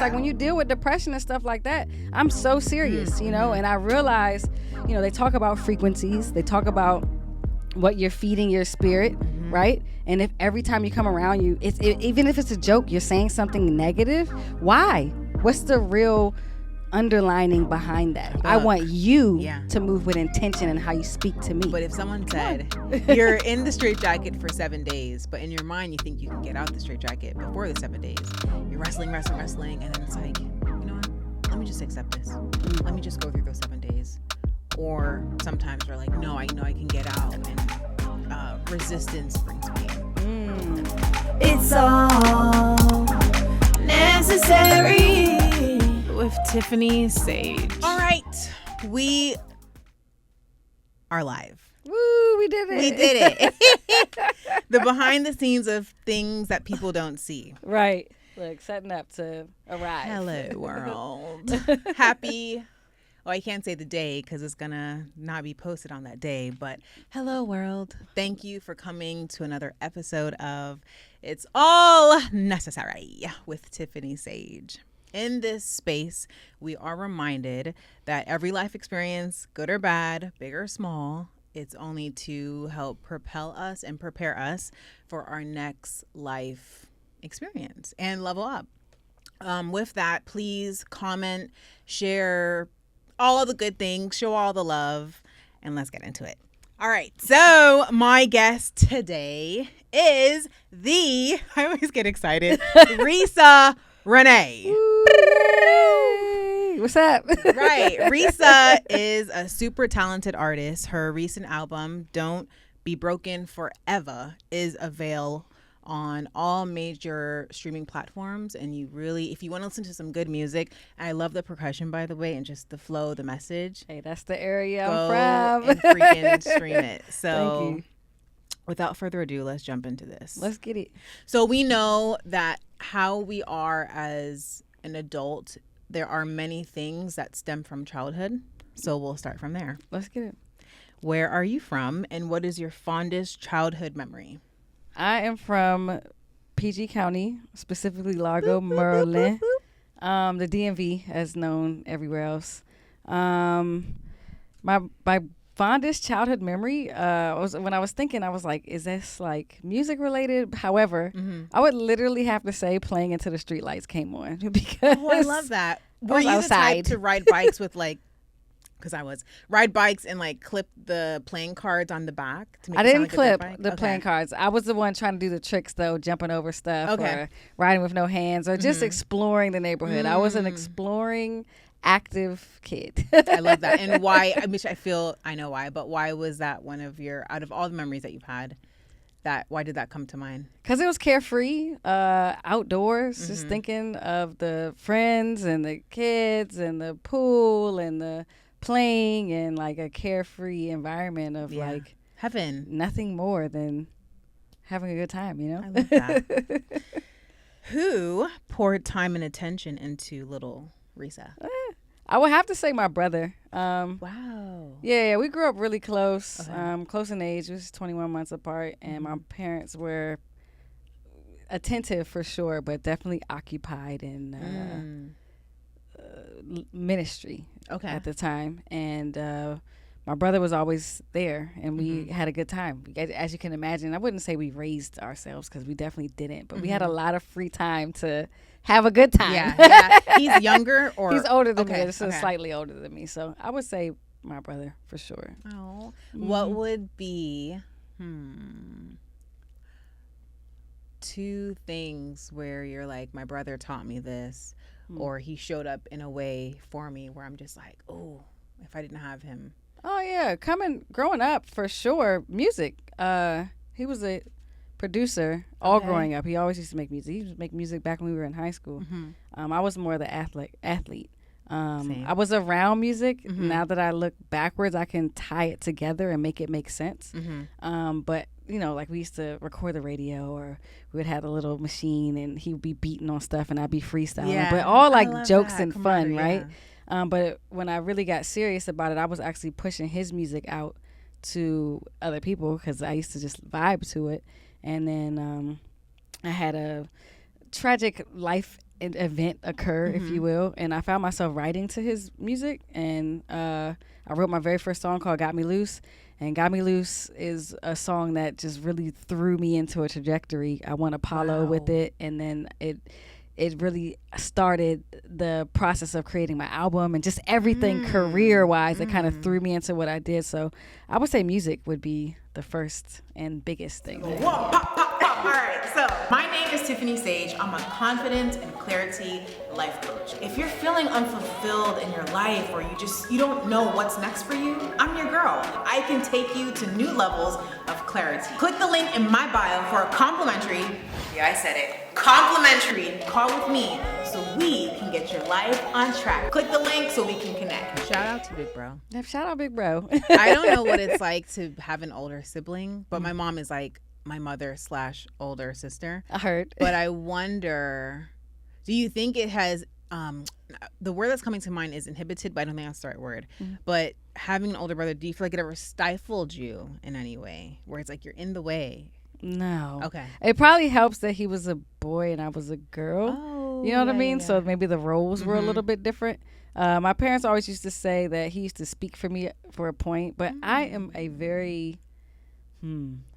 Like when you deal with depression and stuff like that, I'm so serious, you know, and I realize, you know, they talk about frequencies, they talk about what you're feeding your spirit, right? And if every time you come around you, even if it's a joke, you're saying something negative, why? What's the real underlining behind that? Look, I want you to move with intention in how you speak to me. But if someone said you're in the straitjacket for 7 days, but in your mind you think you can get out the straitjacket before the 7 days, you're wrestling, and then it's like, you know what? Let me just accept this. Let me just go through those 7 days. Or sometimes we're like, no, I know I can get out, and resistance brings pain. It's all necessary. With Tifani Sage. All right, we are live. Woo, we did it. We did it. The behind the scenes of things that people don't see. Right. Look, setting up to arrive. Hello, world. Happy. Well, I can't say the day because it's going to not be posted on that day. But hello, world. Thank you for coming to another episode of It's All Necessary with Tifani Sage. In this space, we are reminded that every life experience, good or bad, big or small, it's only to help propel us and prepare us for our next life experience and level up. With that, please comment, share all of the good things, show all the love, and let's get into it. All right. So my guest today is I always get excited, Reesa Renee. What's up? Right. Reesa is a super talented artist. Her recent album, Don't Be Broken Forever, is available on all major streaming platforms. And you really, if you want to listen to some good music, and I love the percussion, by the way, and just the flow, the message. Hey, that's the area go I'm from. And freaking stream it. So thank you. Without further ado, let's jump into this. Let's get it. So we know that how we are as an adult, there are many things that stem from childhood. So we'll start from there. Let's get it. Where are you from, and what is your fondest childhood memory? I am from PG County, specifically Largo, Maryland. The DMV, as known everywhere else. My fondest childhood memory was when I was thinking, I was like, is this like music related? However, I would literally have to say Playing Into the Streetlights came on because I love that. Were you outside. the type to ride bikes with like, because I was, ride bikes and like clip the playing cards on the back to make I it sound didn't like clip a dirt bike? the playing cards. I was the one trying to do the tricks though, jumping over stuff or riding with no hands or just exploring the neighborhood. I was an exploring active kid. I love that. And why, I know why, but why was that one of your, out of all the memories that you've had, why did that come to mind? Because it was carefree, outdoors, just thinking of the friends and the kids and the pool and the playing and like a carefree environment of like heaven. Nothing more than having a good time, you know? I love that. Who poured time and attention into little Reesa? I would have to say my brother. Wow. Yeah, we grew up really close, Okay. close in age. We was 21 months apart, and my parents were attentive for sure, but definitely occupied in ministry at the time. And my brother was always there, and we had a good time. As you can imagine, I wouldn't say we raised ourselves because we definitely didn't, but we had a lot of free time to have a good time. Yeah. He's younger or? He's older than me, so slightly older than me. So I would say my brother for sure. Oh, what would be two things where you're like, my brother taught me this, or he showed up in a way for me where I'm just like, oh, if I didn't have him. Oh yeah, growing up for sure, music. He was a producer growing up. He always used to make music. He used to make music back when we were in high school. I was more the athlete. I was around music. Now that I look backwards, I can tie it together and make it make sense. But you know, like we used to record the radio, or we would have a little machine and he would be beating on stuff and I'd be freestyling. But all like jokes and fun, right? But when I really got serious about it, I was actually pushing his music out to other people because I used to just vibe to it. And then I had a tragic life an event occur, if you will. And I found myself writing to his music, and I wrote my very first song called Got Me Loose. And Got Me Loose is a song that just really threw me into a trajectory. I won Apollo with it, and then it really started the process of creating my album and just everything career-wise. It kind of threw me into what I did. So I would say music would be the first and biggest thing. Whoa, pop, pop, pop. All right, so my name is Tifani Sage. I'm a confidence and clarity life coach. If you're feeling unfulfilled in your life, or you don't know what's next for you, I'm your girl. I can take you to new levels of clarity. Click the link in my bio for a complimentary, complimentary call with me so we can get your life on track. Click the link so we can connect. Shout out to Big Bro. Shout out Big Bro. I don't know what it's like to have an older sibling, but my mom is like my mother / older sister. I heard. But I wonder, do you think it has, the word that's coming to mind is inhibited, but I don't think that's the right word. But having an older brother, do you feel like it ever stifled you in any way, where it's like you're in the way? No. Okay. It probably helps that he was a boy and I was a girl. Oh, you know what I mean? Yeah. So maybe the roles were a little bit different. My parents always used to say that he used to speak for me for a point, but I am a very,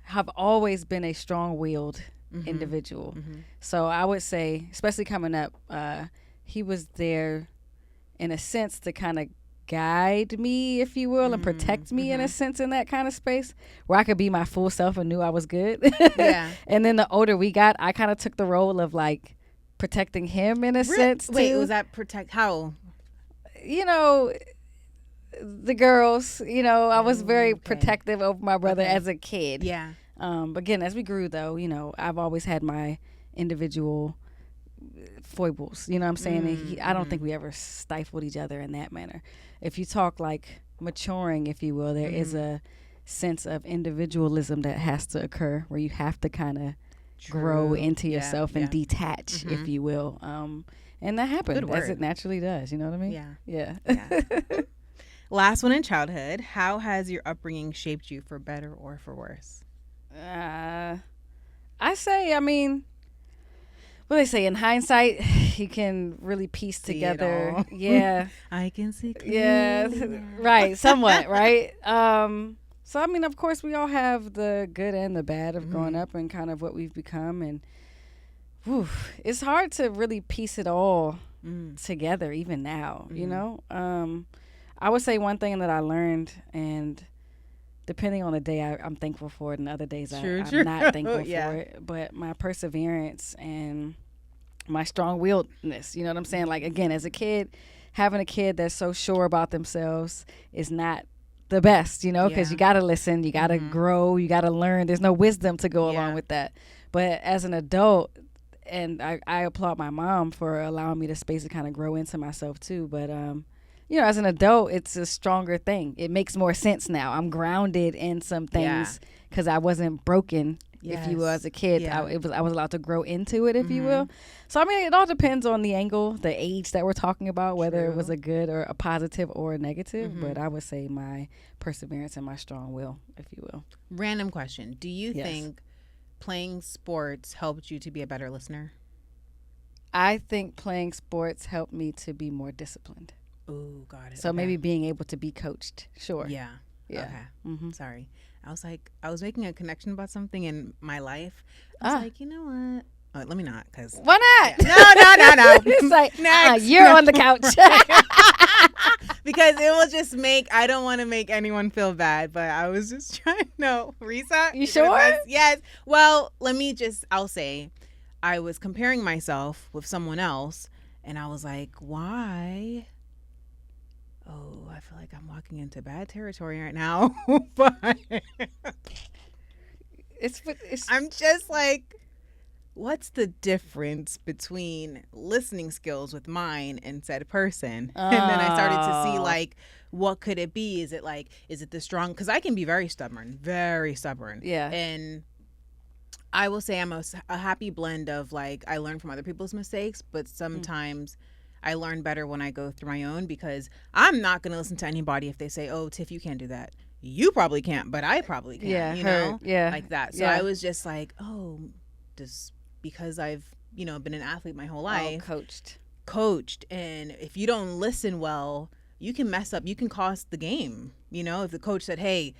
have always been a strong-willed individual. So I would say, especially coming up, he was there in a sense to kind of guide me, if you will, and protect me in a sense in that kind of space where I could be my full self and knew I was good. Yeah. And then the older we got, I kind of took the role of like protecting him in a sense. Wait, too. was that how? You know, the girls, I was very protective over my brother as a kid. Yeah. But again, as we grew though, I've always had my individual foibles, you know what I'm saying? And I don't think we ever stifled each other in that manner. If you talk like maturing, if you will, there is a sense of individualism that has to occur where you have to kind of grow into yourself and detach, if you will. And that happened as it naturally does, you know what I mean? Yeah. Last one in childhood. How has your upbringing shaped you for better or for worse? I say, what they say, in hindsight, you can really piece See together. Yeah. I can see clearly. Yeah. Right. Somewhat. Right. So, of course, we all have the good and the bad of growing up and kind of what we've become. And it's hard to really piece it all together, even now, I would say one thing that I learned, and depending on the day, I'm thankful for it, and other days I'm not thankful for it. But my perseverance and my strong-willedness, you know what I'm saying? Like, again, as a kid, having a kid that's so sure about themselves is not the best, because you got to listen, you got to grow, you got to learn. There's no wisdom to go along with that. But as an adult, and I applaud my mom for allowing me the space to kind of grow into myself too. But, as an adult, it's a stronger thing. It makes more sense now. I'm grounded in some things because I wasn't broken, if you will, as a kid. I was allowed to grow into it, if you will. So, it all depends on the angle, the age that we're talking about, whether it was a good or a positive or a negative. But I would say my perseverance and my strong will, if you will. Random question. Do you think playing sports helped you to be a better listener? I think playing sports helped me to be more disciplined. Oh, got it. So maybe being able to be coached. Sure. Yeah. Okay. Sorry. I was making a connection about something in my life. I was like, you know what? Oh, let me not, because. Why not? No. It's like, you're on the couch. Because it will just I don't want to make anyone feel bad, but I was just trying. No, Reesa? You sure? Yes. Well, I'll say, I was comparing myself with someone else, and I was like, why? Oh, I feel like I'm walking into bad territory right now. But I'm just like, what's the difference between listening skills with mine and said person? And then I started to see, like, what could it be? Is it the strong? Because I can be very stubborn. Yeah. And I will say I'm a happy blend of, like, I learn from other people's mistakes, but sometimes I learn better when I go through my own, because I'm not going to listen to anybody if they say, oh, Tiff, you can't do that. You probably can't, but I probably can, like that. So I was just like, oh, because I've been an athlete my whole Oh, life. Coached. And if you don't listen well, you can mess up. You can cost the game. If the coach said, hey,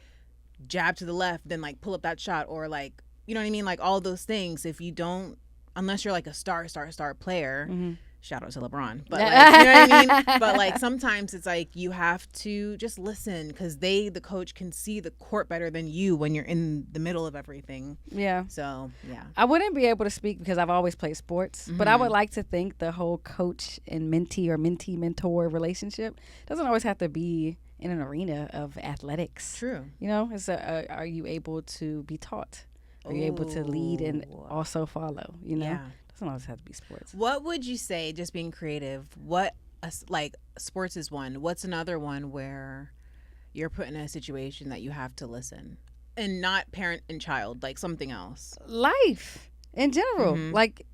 jab to the left, then like pull up that shot, or like, you know what I mean? Like all those things. If you don't, unless you're like a star player, shout out to LeBron, but like, you know what I mean? But like sometimes it's like you have to just listen, because the coach can see the court better than you when you're in the middle of everything. Yeah. So, yeah. I wouldn't be able to speak because I've always played sports, but I would like to think the whole coach and mentee or mentee-mentor relationship doesn't always have to be in an arena of athletics. True. It's are you able to be taught? Are you able to lead and also follow? Yeah. Doesn't always have to be sports. What would you say, just being creative, like sports is one. What's another one where you're put in a situation that you have to listen? And not parent and child, like something else. Life in general. Like,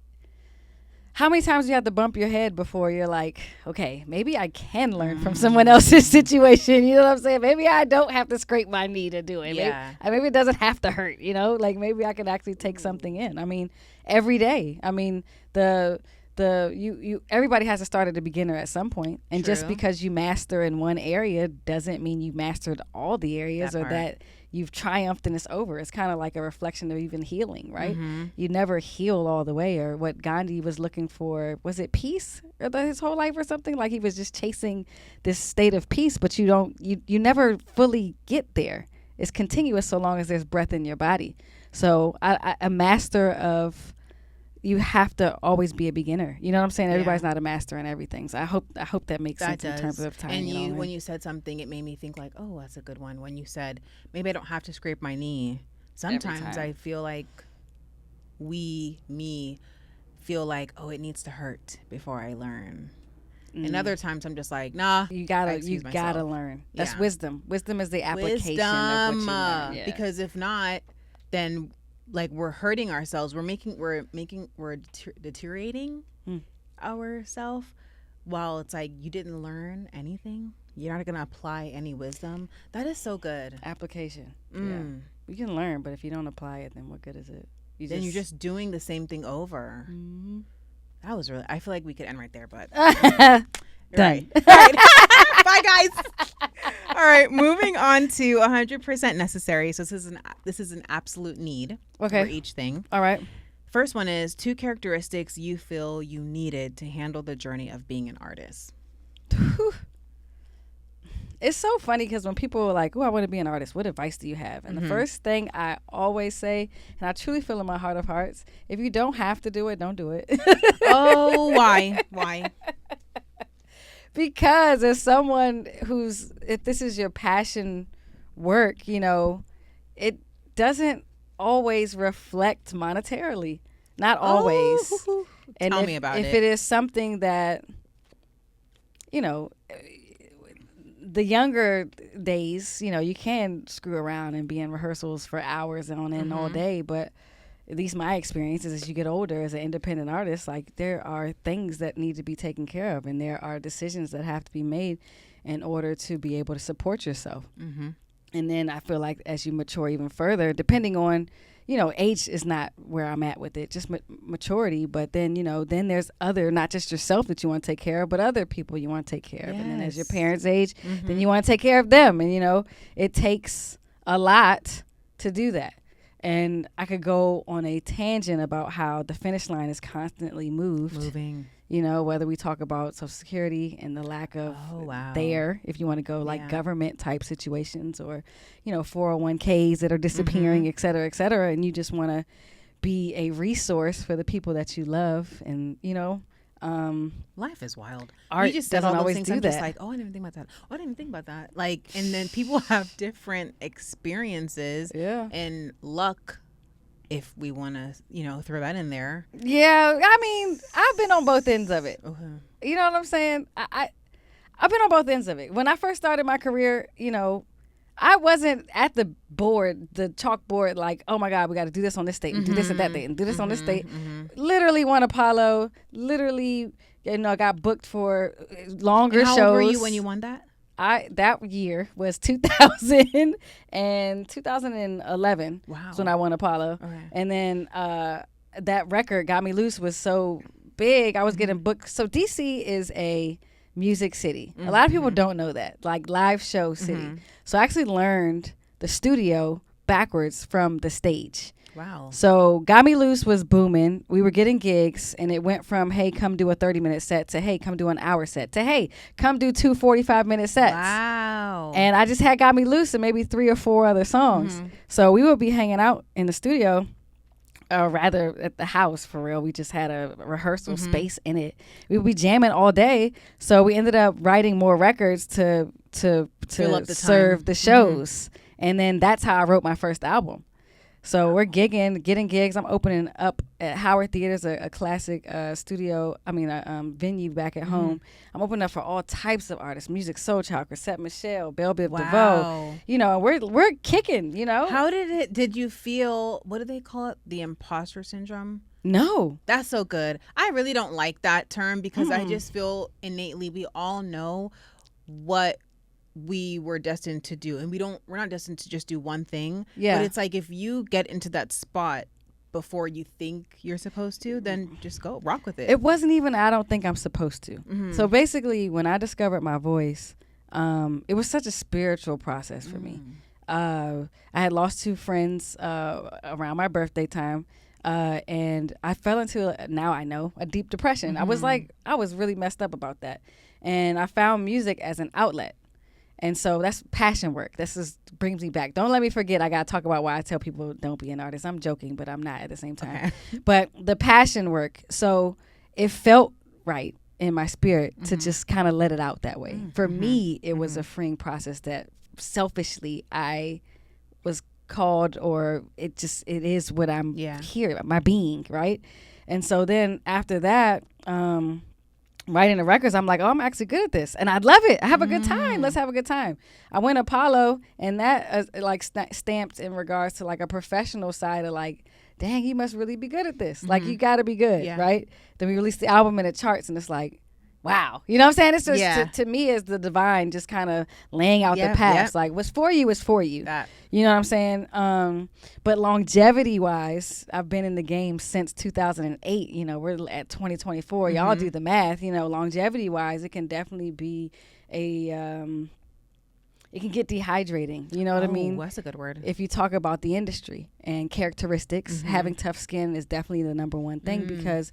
how many times do you have to bump your head before you're like, okay, maybe I can learn from someone else's situation. You know what I'm saying? Maybe I don't have to scrape my knee to do it. Yeah. Maybe it doesn't have to hurt, like maybe I can actually take something in. I mean, every day. I mean, everybody has to start at the beginner at some point. And just because you master in one area doesn't mean you mastered all the areas or that you've triumphed and it's over. It's kind of like a reflection of even healing, right? You never heal all the way. Or what Gandhi was looking for, was it peace his whole life or something? Like he was just chasing this state of peace, but you never fully get there. It's continuous so long as there's breath in your body. So a master of, you have to always be a beginner. You know what I'm saying? Everybody's not a master in everything. So I hope that makes sense in terms of time. And when you said something, it made me think like, oh, that's a good one. When you said, maybe I don't have to scrape my knee. Sometimes I feel like me feel like, oh, it needs to hurt before I learn. And other times I'm just like, nah. You gotta learn. That's wisdom. Wisdom is the application of what you learn. Yeah. Because if not, then like we're hurting ourselves. We're deteriorating ourselves, while it's like you didn't learn anything. You're not gonna apply any wisdom. That is so good. Application. Yeah. You can learn, but if you don't apply it, then what good is it? You're just doing the same thing over. That was really. I feel like we could end right there, but done. Right. Bye, guys. All right, moving on to 100% necessary. So this is an absolute need for each thing. All right. First one is 2 characteristics you feel you needed to handle the journey of being an artist. It's so funny because when people are like, oh, I want to be an artist, what advice do you have? And the first thing I always say, and I truly feel in my heart of hearts, if you don't have to do it, don't do it. Oh, why? Why? Because as someone if this is your passion work, it doesn't always reflect monetarily. Not always. And Tell me about it. If it is something that, the younger days, you can screw around and be in rehearsals for hours on end all day, but at least my experience is as you get older as an independent artist, like there are things that need to be taken care of, and there are decisions that have to be made in order to be able to support yourself. And then I feel like as you mature even further, depending on, age is not where I'm at with it, just maturity. But then, then there's other, not just yourself that you want to take care of, but other people you want to take care of. And then as your parents age, then you want to take care of them. And, it takes a lot to do that. And I could go on a tangent about how the finish line is constantly moving. Whether we talk about Social Security and the lack of there, if you want to go like government type situations, or, 401ks that are disappearing, et cetera, et cetera. And you just want to be a resource for the people that you love. And, life is wild. Art you just doesn't all those always things. do I'm that. just like, oh, I didn't even think about that. Oh, I didn't even think about that. Like, and then people have different experiences and luck, if we want to, throw that in there. Yeah, I mean, I've been on both ends of it. Okay. You know what I'm saying? I've been on both ends of it. When I first started my career, I wasn't at the chalkboard, like, oh my God, we got to do this on this date and do this and that date and do this on this date. Literally won Apollo. Literally, got booked for longer shows. How old were you when you won that? That year was 2000 and 2011. Wow. That's when I won Apollo. Okay. And then that record, Got Me Loose, was so big, I was getting booked. So DC is a music city. A lot of people don't know that, like live show city. So I actually learned the studio backwards from the stage. Wow. So Got Me Loose was booming. We were getting gigs, and it went from, hey, come do a 30-minute set, to, hey, come do an hour set, to, hey, come do 2 45-minute sets. Wow. And I just had Got Me Loose and maybe 3 or 4 other songs. So we would be hanging out in the studio, or rather at the house, for real. We just had a rehearsal space in it. We would be jamming all day. So we ended up writing more records to Fill up the serve time. the shows. And then that's how I wrote my first album. So we're gigging, getting gigs. I'm opening up at Howard Theaters, a classic venue back at home. I'm opening up for all types of artists: Music Soul Child, Chrisette Michelle, Belle Biv DeVoe. You know, we're kicking. You know, How did you feel? What do they call it? The imposter syndrome. No, That's so good. I really don't like that term because I just feel innately we all know what we were destined to do, and we're not destined to just do one thing. Yeah. But it's like if you get into that spot before you think you're supposed to, then just go rock with it. It wasn't even I don't think I'm supposed to. So basically, when I discovered my voice, it was such a spiritual process for me. I had lost 2 friends around my birthday time. And I fell into, now I know, a deep depression. I was really messed up about that. And I found music as an outlet. And so that's passion work. This brings me back. Don't let me forget. I got to talk about why I tell people don't be an artist. I'm joking, but I'm not at the same time. Okay. But the passion work. So it felt right in my spirit to just kind of let it out that way. For me, it was a freeing process that selfishly I was called, or it is what I'm here, my being, right? And so then after that, writing the records, I'm like, oh, I'm actually good at this, and I love it. I have a good time. Let's have a good time. I went Apollo, and that stamped in regards to like a professional side of like, dang, you must really be good at this. Like, you got to be good, right? Then we released the album in the charts, and it's like, wow. You know what I'm saying? It's just, to me, it's the divine just kind of laying out the paths. Like, what's for you is for you. You know what I'm saying? But longevity-wise, I've been in the game since 2008. You know, we're at 2024. Y'all do the math. You know, longevity-wise, it can definitely be it can get dehydrating. You know what I mean? That's a good word. If you talk about the industry and characteristics, having tough skin is definitely the number one thing because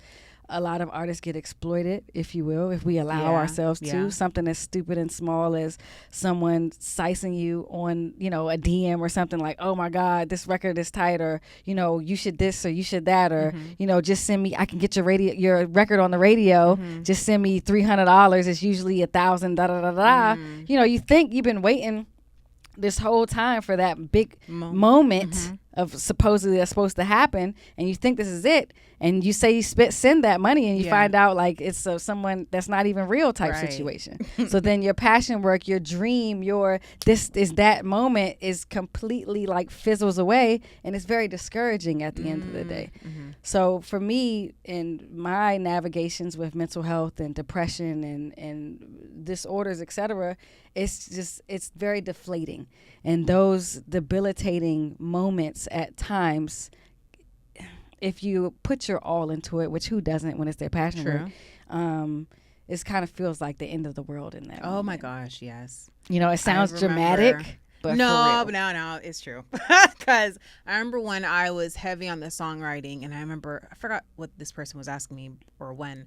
a lot of artists get exploited, if you will, if we allow ourselves to. Something as stupid and small as someone sizing you on, you know, a DM or something like, oh my God, this record is tight, or, you know, you should this or you should that, or, you know, just send me, I can get your record on the radio, just send me $300. It's usually $1,000, da da da da. You know, you think you've been waiting this whole time for that big moment of supposedly that's supposed to happen, and you think this is it, and you say you send that money, and you find out like it's someone that's not even real type situation. So then your passion work, your dream, that moment is completely like fizzles away, and it's very discouraging at the end of the day. So for me, in my navigations with mental health and depression and disorders, etc., it's very deflating, and those debilitating moments at times, if you put your all into it, which who doesn't when it's their passion work, it kind of feels like the end of the world in that moment. My gosh, yes. You know, it sounds dramatic, but no, it's true. Because I remember when I was heavy on the songwriting, and I forgot what this person was asking me or when,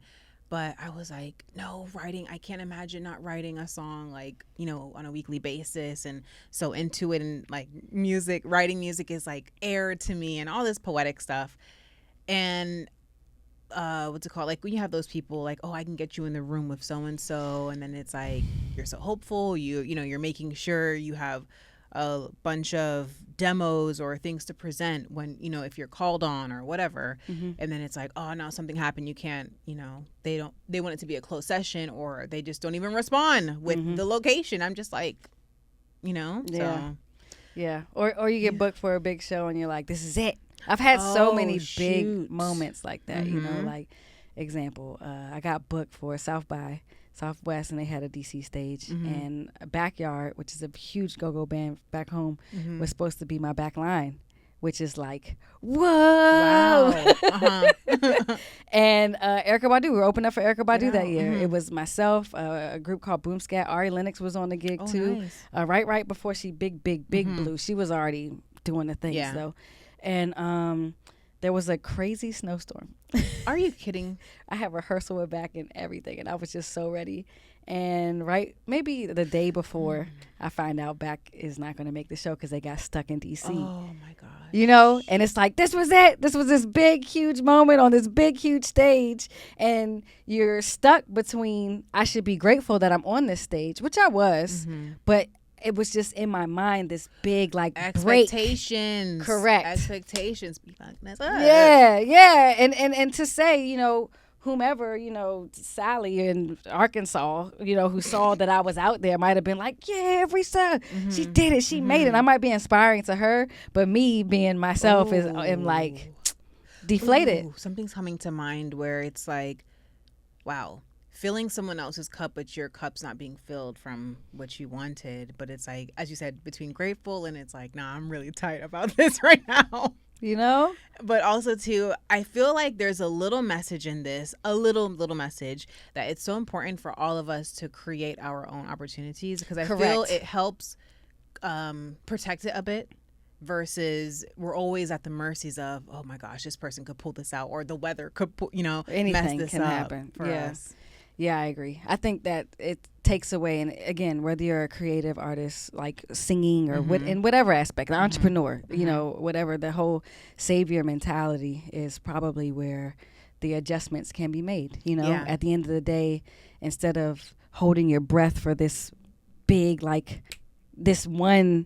but I was like, no, I can't imagine not writing a song, like, you know, on a weekly basis, and so into it, and like writing music is like air to me, and all this poetic stuff. And what's it called? Like when you have those people like, oh, I can get you in the room with so and so, and then it's like you're so hopeful, you know, you're making sure you have a bunch of demos or things to present when, you know, if you're called on or whatever, and then it's like, oh no, something happened, you can't, you know, they want it to be a closed session, or they just don't even respond with the location. I'm just like, you know, or you get booked for a big show and you're like, this is it. I've had so many big moments like that, you know, like example, I got booked for South by Southwest, and they had a DC stage, and Backyard, which is a huge go-go band back home, was supposed to be my back line. which is like, whoa. Wow. And Erykah Badu, we were opening up for Erykah Badu that year. Mm-hmm. It was myself, a group called Boom Scat. Ari Lennox was on the gig too. Nice. Right before she big blew. She was already doing the things though. And there was a crazy snowstorm. Are you kidding? I had rehearsal with back and everything, and I was just so ready. And maybe the day before, I find out Back is not going to make the show because they got stuck in DC. Oh my God. You know, and it's like, this was it. This was this big, huge moment on this big, huge stage. And you're stuck between, I should be grateful that I'm on this stage, which I was, but it was just in my mind, this big, like, expectations. Break. Correct. Expectations. Be fucking us up. Yeah. And to say, you know, whomever, you know, Sally in Arkansas, you know, who saw that I was out there might have been like, yeah, Reesa, she did it. She made it. I might be inspiring to her, but me being myself am like deflated. Ooh, something's coming to mind where it's like, wow, filling someone else's cup, but your cup's not being filled from what you wanted. But it's like, as you said, between grateful and it's like, nah, I'm really tight about this right now. You know? But also, too, I feel like there's a little message in this, a little message that it's so important for all of us to create our own opportunities because I feel it helps protect it a bit versus we're always at the mercies of, oh, my gosh, this person could pull this out or the weather could, anything mess this can up happen for us. Yeah, I agree. I think that it takes away, and again, whether you're a creative artist, like singing or in whatever aspect, an entrepreneur, you know, whatever, the whole savior mentality is probably where the adjustments can be made. You know, at the end of the day, instead of holding your breath for this big, like this is going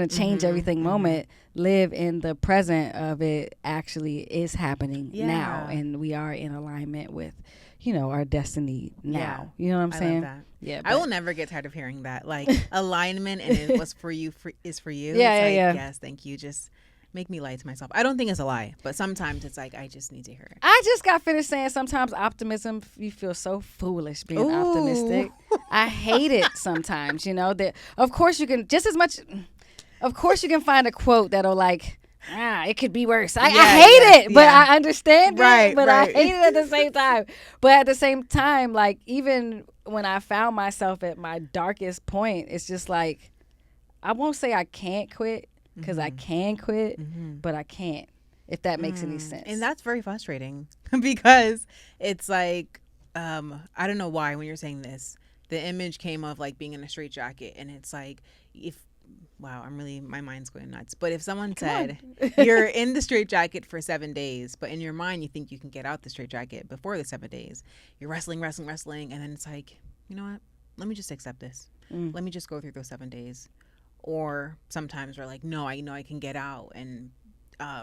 to change everything moment, live in the present of it actually is happening now, and we are in alignment with, you know, our destiny now. You know what I'm saying? Love that. Yeah, I will never get tired of hearing that. Like alignment and what's for you is for you. Yeah, it's like, yeah. Yes, thank you. Just make me lie to myself. I don't think it's a lie, but sometimes it's like I just need to hear it. I just got finished saying sometimes optimism, you feel so foolish being optimistic. I hate it sometimes, you know, that of course you can find a quote that'll like, it could be worse. I hate it, but I understand it, but I hate it at the same time. But at the same time, like even when I found myself at my darkest point, it's just like, I won't say I can't quit because I can quit, but I can't, if that makes any sense. And that's very frustrating because it's like, I don't know why when you're saying this, the image came of like being in a straitjacket and it's like, my mind's going nuts. But if someone said you're in the straitjacket for 7 days, but in your mind you think you can get out the straitjacket before the 7 days, you're wrestling, and then it's like, you know what? Let me just accept this. Let me just go through those 7 days. Or sometimes we're like, no, I know I can get out, and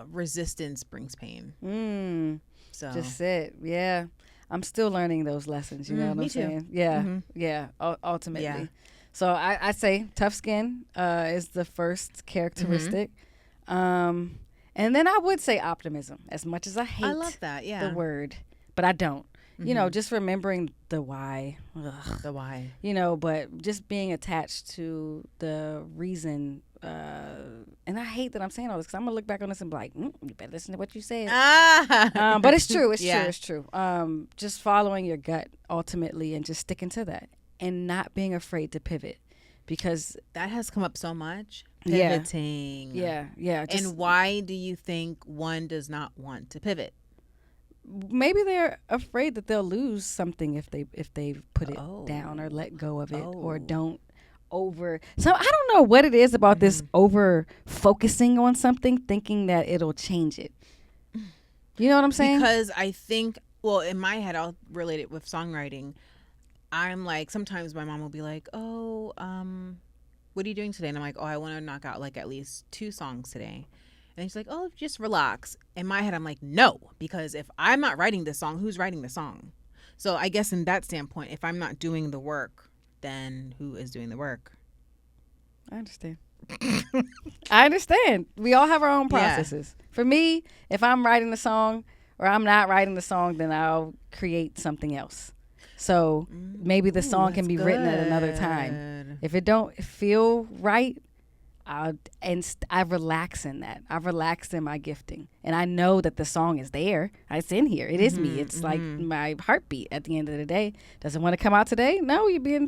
resistance brings pain. So just sit, yeah. I'm still learning those lessons. You know what I'm saying? Yeah, ultimately. Yeah. So I say tough skin is the first characteristic. And then I would say optimism, as much as I hate I love that, the word, but I don't. You know, just remembering the why. The why. You know, but just being attached to the reason. And I hate that I'm saying all this because I'm going to look back on this and be like, you better listen to what you said. But it's true. It's true. Just following your gut ultimately and just sticking to that. And not being afraid to pivot, because that has come up so much. Pivoting. Yeah. And why do you think one does not want to pivot? Maybe they're afraid that they'll lose something if they put it down or let go of it or don't over. So I don't know what it is about this over focusing on something, thinking that it'll change it. You know what I'm saying? Because I think, well, in my head, I'll relate it with songwriting. I'm like, sometimes my mom will be like, what are you doing today? And I'm like, I want to knock out like at least 2 songs today. And she's like, just relax. In my head, I'm like, no, because if I'm not writing this song, who's writing the song? So I guess in that standpoint, if I'm not doing the work, then who is doing the work? I understand. I understand. We all have our own processes. Yeah. For me, if I'm writing the song or I'm not writing the song, then I'll create something else. So maybe the song can be written at another time. If it don't feel right, I relax in that. I relax in my gifting, and I know that the song is there. It's in here. It is me. It's like my heartbeat. At the end of the day, does it want to come out today? No, you're being,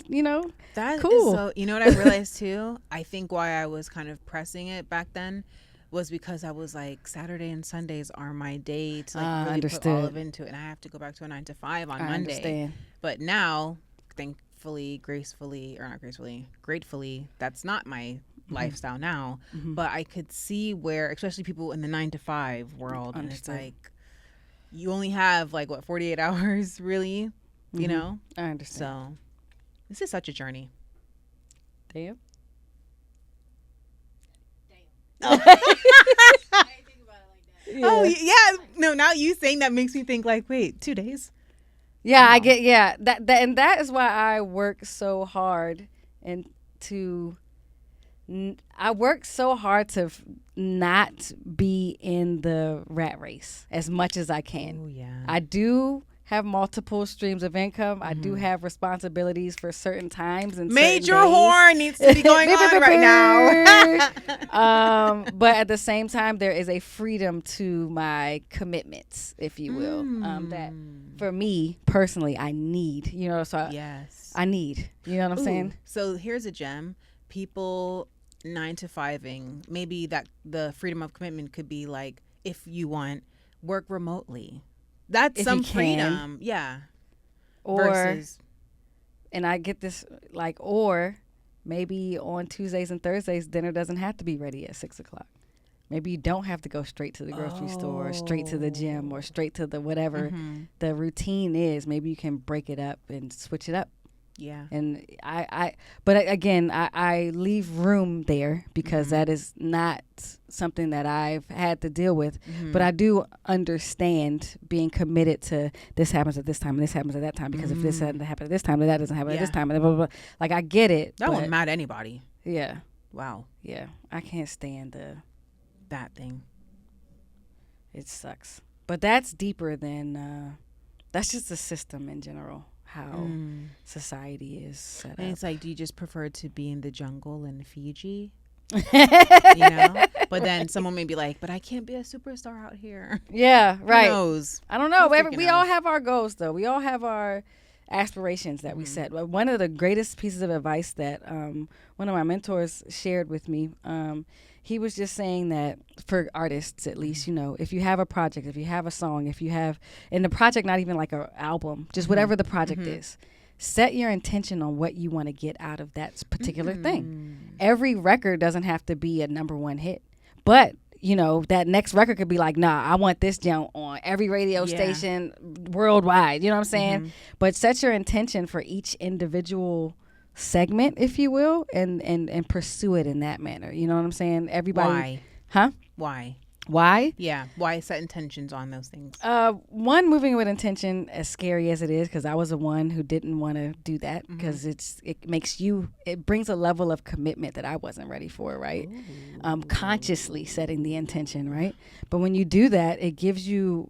that cool. Is so, you know what I realized too? I think why I was kind of pressing it back then was because I was like, Saturday and Sundays are my day to like really put all of into it, and I have to go back to a 9 to 5 on Monday. Understand. But now, gratefully, that's not my lifestyle now. But I could see where, especially people in the 9 to 5 world, and it's like you only have like 48 hours really, you know. I understand. So this is such a journey. Damn. Oh yeah, no. Now you saying that makes me think like, wait, 2 days. Yeah, I get that and that is why I work so hard I work so hard to not be in the rat race as much as I can. Oh yeah. I do have multiple streams of income. I do have responsibilities for certain times and Major certain days. horn needs to be going on right now. But at the same time, there is a freedom to my commitments, if you will, that for me personally, I need. So yes, I need. You know what I'm saying? So here's a gem. People 9 to 5ing, maybe that the freedom of commitment could be like, if you want, work remotely. That's if some freedom. Yeah. Versus, and I get this, or maybe on Tuesdays and Thursdays, dinner doesn't have to be ready at 6 o'clock. Maybe you don't have to go straight to the grocery store, or straight to the gym, or straight to the whatever the routine is. Maybe you can break it up and switch it up. Yeah. And but again, I leave room there because that is not something that I've had to deal with. But I do understand being committed to this happens at this time and this happens at that time, because if this doesn't happen at this time, then that doesn't happen at this time. And blah, blah, blah. Like, I get it. That won't matter to anybody. Yeah. Wow. Yeah. I can't stand that thing. It sucks. But that's deeper than, that's just the system in general. How society is set up. And it's like, do you just prefer to be in the jungle in Fiji? But then someone may be like, but I can't be a superstar out here. Yeah, right. Who knows? I don't know. We all have our goals, though. We all have our aspirations that we set. One of the greatest pieces of advice that one of my mentors shared with me, he was just saying that for artists, at least, if you have a project, if you have a song, if you have, and the project, not even like an album, just whatever the project is, set your intention on what you want to get out of that particular thing. Every record doesn't have to be a number one hit, but that next record could be like, nah, I want this jump on every radio station worldwide. You know what I'm saying? But set your intention for each individual segment, if you will, and pursue it in that manner. You know what I'm saying? Everybody. Why? Huh? Why? Yeah. Why set intentions on those things? One, moving with intention, as scary as it is, because I was the one who didn't want to do that, because it brings a level of commitment that I wasn't ready for, right? Consciously setting the intention, right? But when you do that, it gives you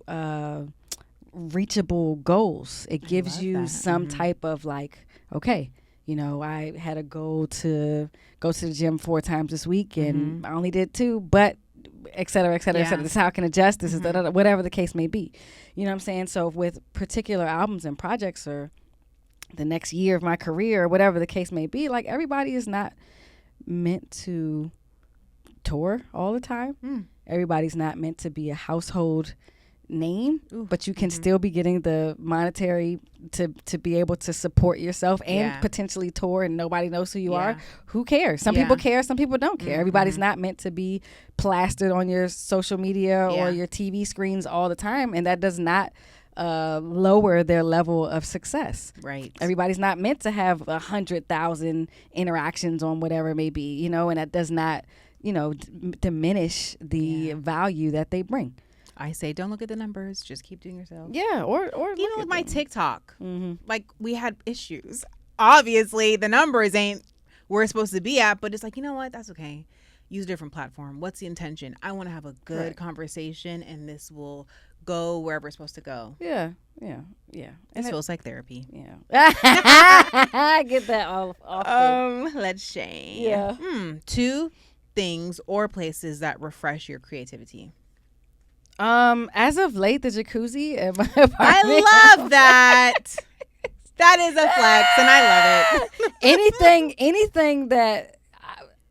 reachable goals. It gives you some type of like, okay, I had a goal to go to the gym 4 times this week, and I only did 2, but et cetera, et cetera, et cetera. This is how I can adjust. This is whatever the case may be. You know what I'm saying? So with particular albums and projects, or the next year of my career, or whatever the case may be, like, everybody is not meant to tour all the time. Everybody's not meant to be a household name, but you can still be getting the monetary to be able to support yourself and potentially tour, and nobody knows who you are. Who cares? Some people care, some people don't care. Everybody's not meant to be plastered on your social media or your TV screens all the time, and that does not lower their level of success. Right. Everybody's not meant to have 100,000 interactions on whatever it may be, and that does not diminish the value that they bring. I say, don't look at the numbers. Just keep doing yourself. Yeah, or even with my TikTok, like, we had issues. Obviously, the numbers ain't where it's supposed to be at, but it's like, you know what? That's okay. Use a different platform. What's the intention? I want to have a good conversation, and this will go wherever it's supposed to go. Yeah. This feels like therapy. Yeah. I get that all often. Let's shame. Yeah. 2, things or places that refresh your creativity? As of late, the jacuzzi at my apartment. I love that. That is a flex, and I love it. anything that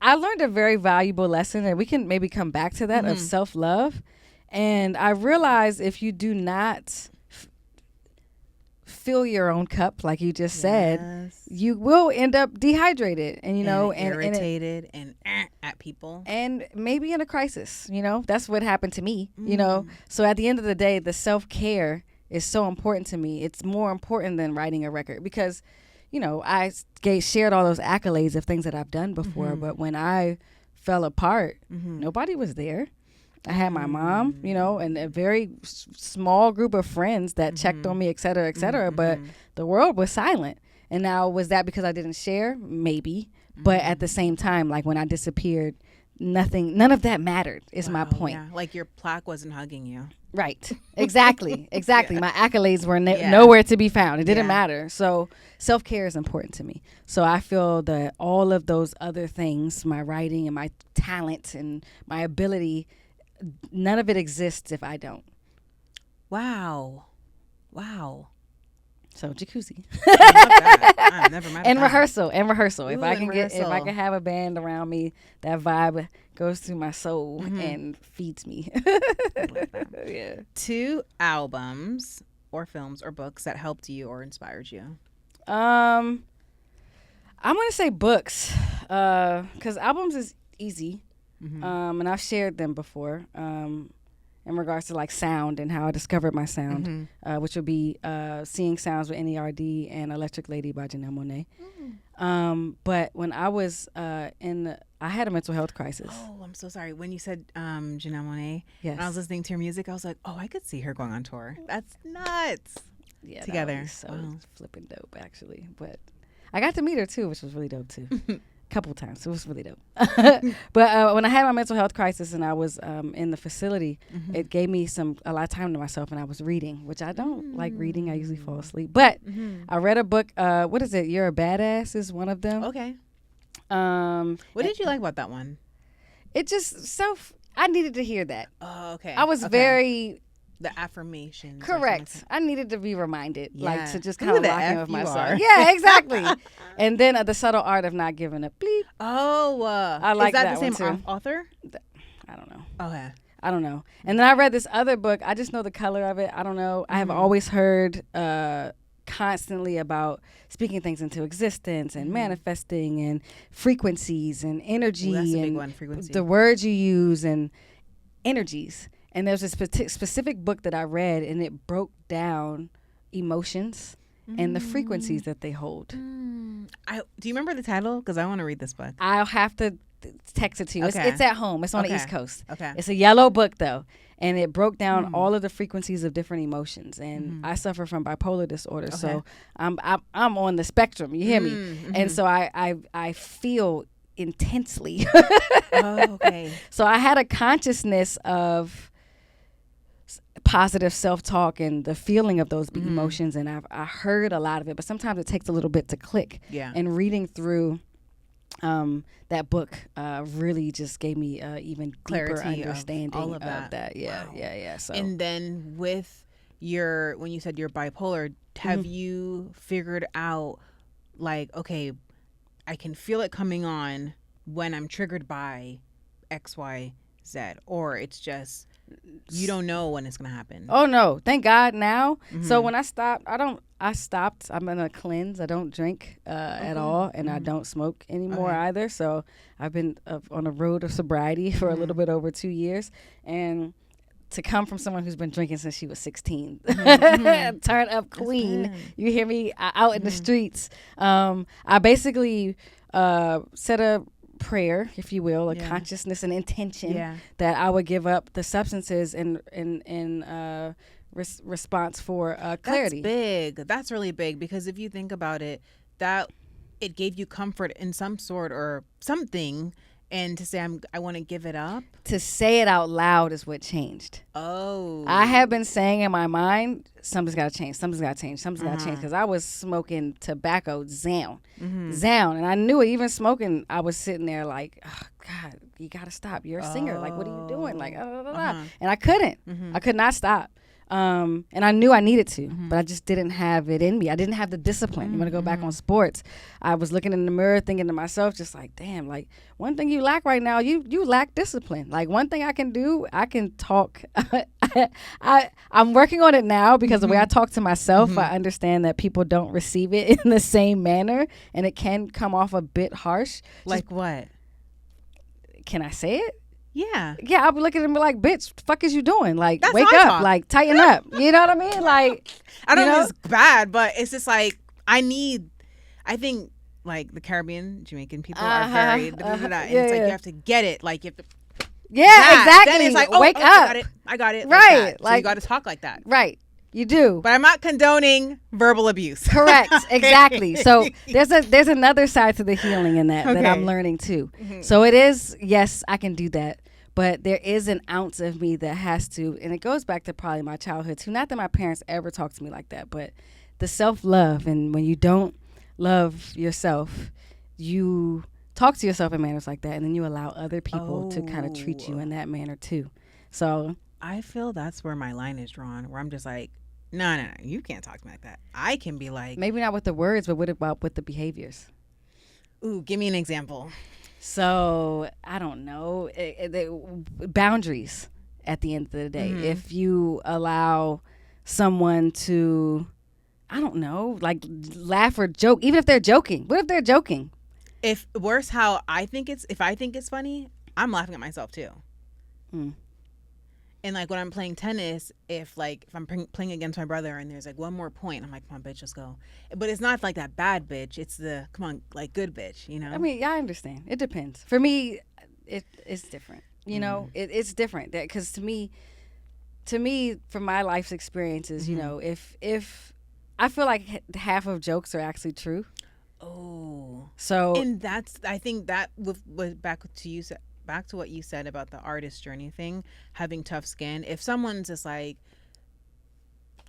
I learned a very valuable lesson, and we can maybe come back to that, of self-love. And I realized if you do not fill your own cup, like you just said, you will end up dehydrated and irritated and at people, and maybe in a crisis. That's what happened to me. So at the end of the day, the self-care is so important to me. It's more important than writing a record, because I shared all those accolades of things that I've done before, but when I fell apart, nobody was there. I had my mom, and a very small group of friends that checked on me, et cetera, but the world was silent. And now, was that because I didn't share? Maybe. But at the same time, like when I disappeared, none of that mattered, is my point. Yeah. Like your plaque wasn't hugging you. Right. Exactly. My accolades were nowhere to be found. It didn't matter. So self-care is important to me. So I feel that all of those other things, my writing and my talent and my ability, none of it exists if I don't. Wow. So jacuzzi. I've never met and rehearsal. Ooh, If I can have a band around me, that vibe goes through my soul and feeds me. Yeah. 2 albums or films or books that helped you or inspired you. I'm gonna say books, because albums is easy. And I've shared them before, in regards to like sound and how I discovered my sound, which would be Seeing Sounds with NERD and Electric Lady by Janelle Monáe. But when I was I had a mental health crisis. Oh, I'm so sorry. When you said Janelle Monáe, yes, and I was listening to her music, I was like, oh, I could see her going on tour. That's nuts. Yeah, together. That was so flipping dope, actually. But I got to meet her too, which was really dope too. Couple times. It was really dope. But when I had my mental health crisis and I was in the facility, it gave me a lot of time to myself, and I was reading, which I don't like reading. I usually fall asleep. But I read a book. What is it? You're a Badass is one of them. Okay. What did you like about that one? It just I needed to hear that. Oh, okay. I was very... The affirmations. Correct. I needed to be reminded, like to just Who kind of the lock in F with you myself. are. Yeah, exactly. And then The Subtle Art of Not Giving a Bleep. Oh, I like is that that the one same too. author? I don't know. Okay. I don't know. And then I read this other book. I just know the color of it. I don't know. I have always heard constantly about speaking things into existence and manifesting and frequencies and energy. Ooh, that's a big and one, frequency. The words you use and energies. And there's a specific book that I read, and it broke down emotions and the frequencies that they hold. Do you remember the title? Because I want to read this book. I'll have to text it to you. Okay. It's at home. It's on the East Coast. Okay. It's a yellow book, though, and it broke down all of the frequencies of different emotions. And I suffer from bipolar disorder, so I'm on the spectrum. You hear me? And so I feel intensely. Oh, okay. So I had a consciousness of positive self-talk and the feeling of those emotions, and I heard a lot of it, but sometimes it takes a little bit to click. Yeah. And reading through that book really just gave me even Clarity deeper understanding all of that. Yeah, Wow. yeah. So And then with when you said you're bipolar, have you figured out, like, okay, I can feel it coming on when I'm triggered by X, Y, Z, or it's just you don't know when it's gonna happen? Oh no, thank God now. So when I stopped, I'm in a cleanse. I don't drink at all, and I don't smoke anymore either. So I've been on a road of sobriety for a little bit over 2 years, and to come from someone who's been drinking since she was 16, turn up queen. You hear me? Out in the streets. I basically set a prayer, if you will, a consciousness and intention that I would give up the substances in response for clarity. That's big. That's really big, because if you think about it, that it gave you comfort in some sort or something, And to say I want to give it up? To say it out loud is what changed. Oh. I have been saying in my mind, something's got to change, something's got to change, something's got to change. Because I was smoking tobacco zound. And I knew it. Even smoking, I was sitting there like, oh, God, you got to stop. You're a singer. Like, what are you doing? Like, and I couldn't. I could not stop. And I knew I needed to, but I just didn't have it in me. I didn't have the discipline. You want to go back on sports. I was looking in the mirror thinking to myself, just like, damn, like one thing you lack right now, you lack discipline. Like one thing I can do, I can talk. I'm working on it now because the way I talk to myself, I understand that people don't receive it in the same manner and it can come off a bit harsh. Like what? Can I say it? Yeah. Yeah, I'll be looking at him like, bitch, the fuck is you doing? Like, That's wake how I up. talk. Like, tighten up. You know what I mean? Like, I don't know if it's bad, but it's just like, I think, like, the Caribbean, Jamaican people are very, and it's like, you have to get it. Like, you have to. Yeah, exactly. Then it's like, wake up. I got it. Right. So you got to talk like that. Right. You do. But I'm not condoning verbal abuse. Correct. Exactly. So there's another side to the healing in that I'm learning too. So it is, yes, I can do that. But there is an ounce of me that has to, and it goes back to probably my childhood too. Not that my parents ever talked to me like that, but the self-love. And when you don't love yourself, you talk to yourself in manners like that, and then you allow other people to kind of treat you in that manner too. So I feel that's where my line is drawn, where I'm just like, no, you can't talk to me like that. I can be like, maybe not with the words, but what about with the behaviors? Ooh, give me an example. So I don't know, boundaries at the end of the day. If you allow someone to, I don't know, like laugh or joke, even if they're joking. What if they're joking? If how I think if I think it's funny, I'm laughing at myself too. And like when I'm playing tennis, if I'm playing against my brother and there's like one more point, I'm like, come on, bitch, let's go. But it's not like that bad bitch. It's the, come on, like good bitch, you know? I mean, yeah, I understand. It depends. For me, it's different. You know, it's different. Because to me, from my life's experiences, you know, if I feel like half of jokes are actually true. Oh. So. And I think that was back to what you said about the artist journey thing, having tough skin. If someone's just like,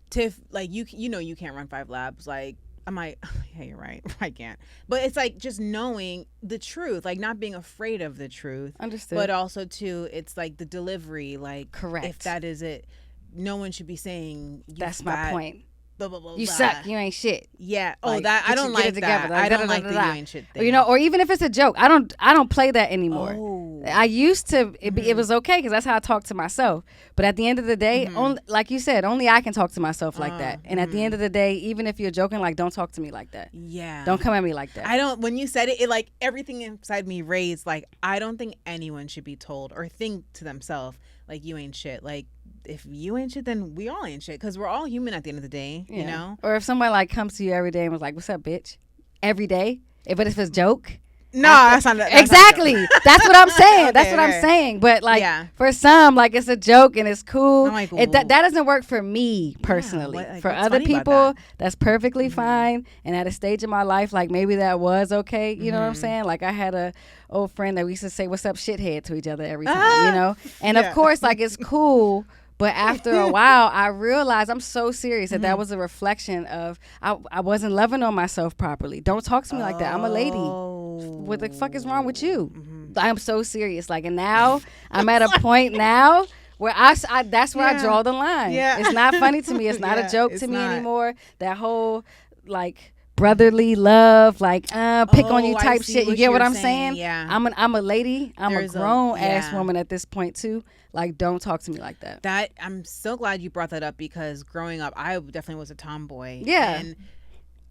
Tiff, like you know you can't run 5 laps, like I'm like, yeah, you're right, I can't. But it's like just knowing the truth, like not being afraid of the truth. Understood. But also too, it's like the delivery, like correct. If that is it, no one should be saying that's my point. Blah, blah, blah, you blah. suck. You ain't shit. Yeah. Oh, like, that I don't like that. Like, I don't like the you ain't shit thing. Or, you know, or even if it's a joke, I don't play that anymore. Oh. I used to. It was okay because that's how I talk to myself. But at the end of the day, only, like you said, only I can talk to myself like that. And at the end of the day, even if you're joking, like don't talk to me like that. Yeah. Don't come at me like that. I don't. When you said it, like everything inside me raised. Like I don't think anyone should be told or think to themselves like you ain't shit. Like. If you ain't shit, then we all ain't shit because we're all human at the end of the day, you know? Or if someone like comes to you every day and was like, what's up, bitch? Every day? But if it's a joke? No, that's not exactly. That's what I'm saying. Okay, that's what I'm saying. But like for some, like it's a joke and it's cool. Like, that doesn't work for me personally. For other people, that's perfectly fine. And at a stage in my life, like maybe that was okay. You know what I'm saying? Like I had a old friend that we used to say, what's up, shithead to each other every time, you know? And of course, like it's cool. But after a while, I realized I'm so serious that was a reflection of I wasn't loving on myself properly. Don't talk to me like that. I'm a lady. What the fuck is wrong with you? I'm so serious. Like, and now I'm at a point now where I that's where I draw the line. Yeah. It's not funny to me. It's not a joke to me anymore. That whole like brotherly love, like pick on you type shit. You get what I'm saying? Yeah. I'm a lady. I'm a grown ass woman at this point too. Like, don't talk to me like that. That I'm so glad you brought that up because growing up, I definitely was a tomboy. Yeah. And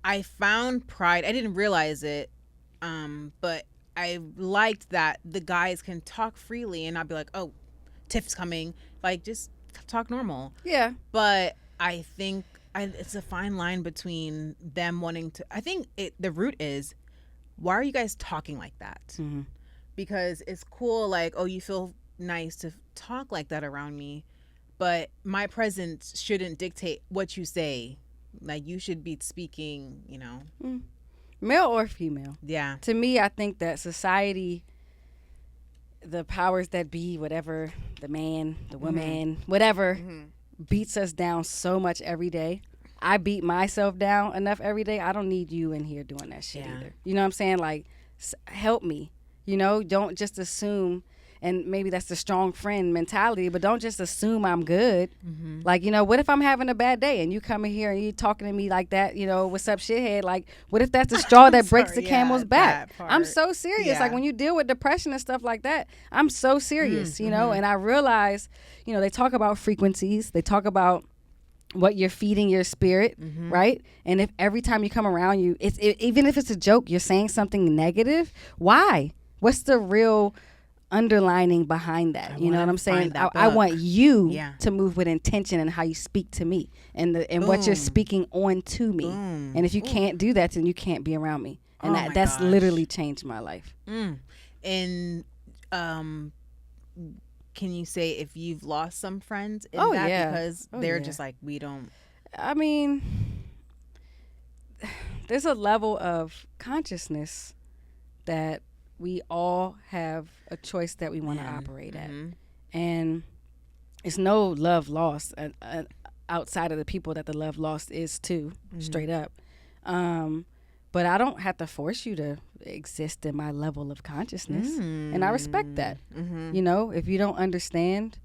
I found pride. I didn't realize it, but I liked that the guys can talk freely and not be like, oh, Tiff's coming. Like, just talk normal. Yeah. But I think it's a fine line between them wanting to. I think the root is, why are you guys talking like that? Mm-hmm. Because it's cool, like, oh, you feel nice to talk like that around me, but my presence shouldn't dictate what you say. Like, you should be speaking, you know. Male or female. Yeah. To me, I think that society the powers that be, whatever, the man, the woman, whatever, beats us down so much every day. I beat myself down enough every day. I don't need you in here doing that shit either. You know what I'm saying? Like, help me. You know, don't just assume. And maybe that's the strong friend mentality, but don't just assume I'm good. Like, you know, what if I'm having a bad day and you come in here and you talking to me like that, you know, what's up, shithead? Like, what if that's the straw that breaks the camel's back? I'm so serious. Like, when you deal with depression and stuff like that, I'm so serious, you know, and I realize, you know, they talk about frequencies. They talk about what you're feeding your spirit, right? And if every time you come around you, even if it's a joke, you're saying something negative, why? What's the real underlining behind that? You know what I'm saying? I want you to move with intention and how you speak to me and what you're speaking on to me. And if you can't do that, then you can't be around me. And that's literally changed my life. And can you say if you've lost some friends in that because they're just like, we don't? I mean, there's a level of consciousness that we all have a choice that we want to operate at. And it's no love lost outside of the people that the love lost is to, straight up. But I don't have to force you to exist in my level of consciousness. And I respect that. You know, if you don't understand,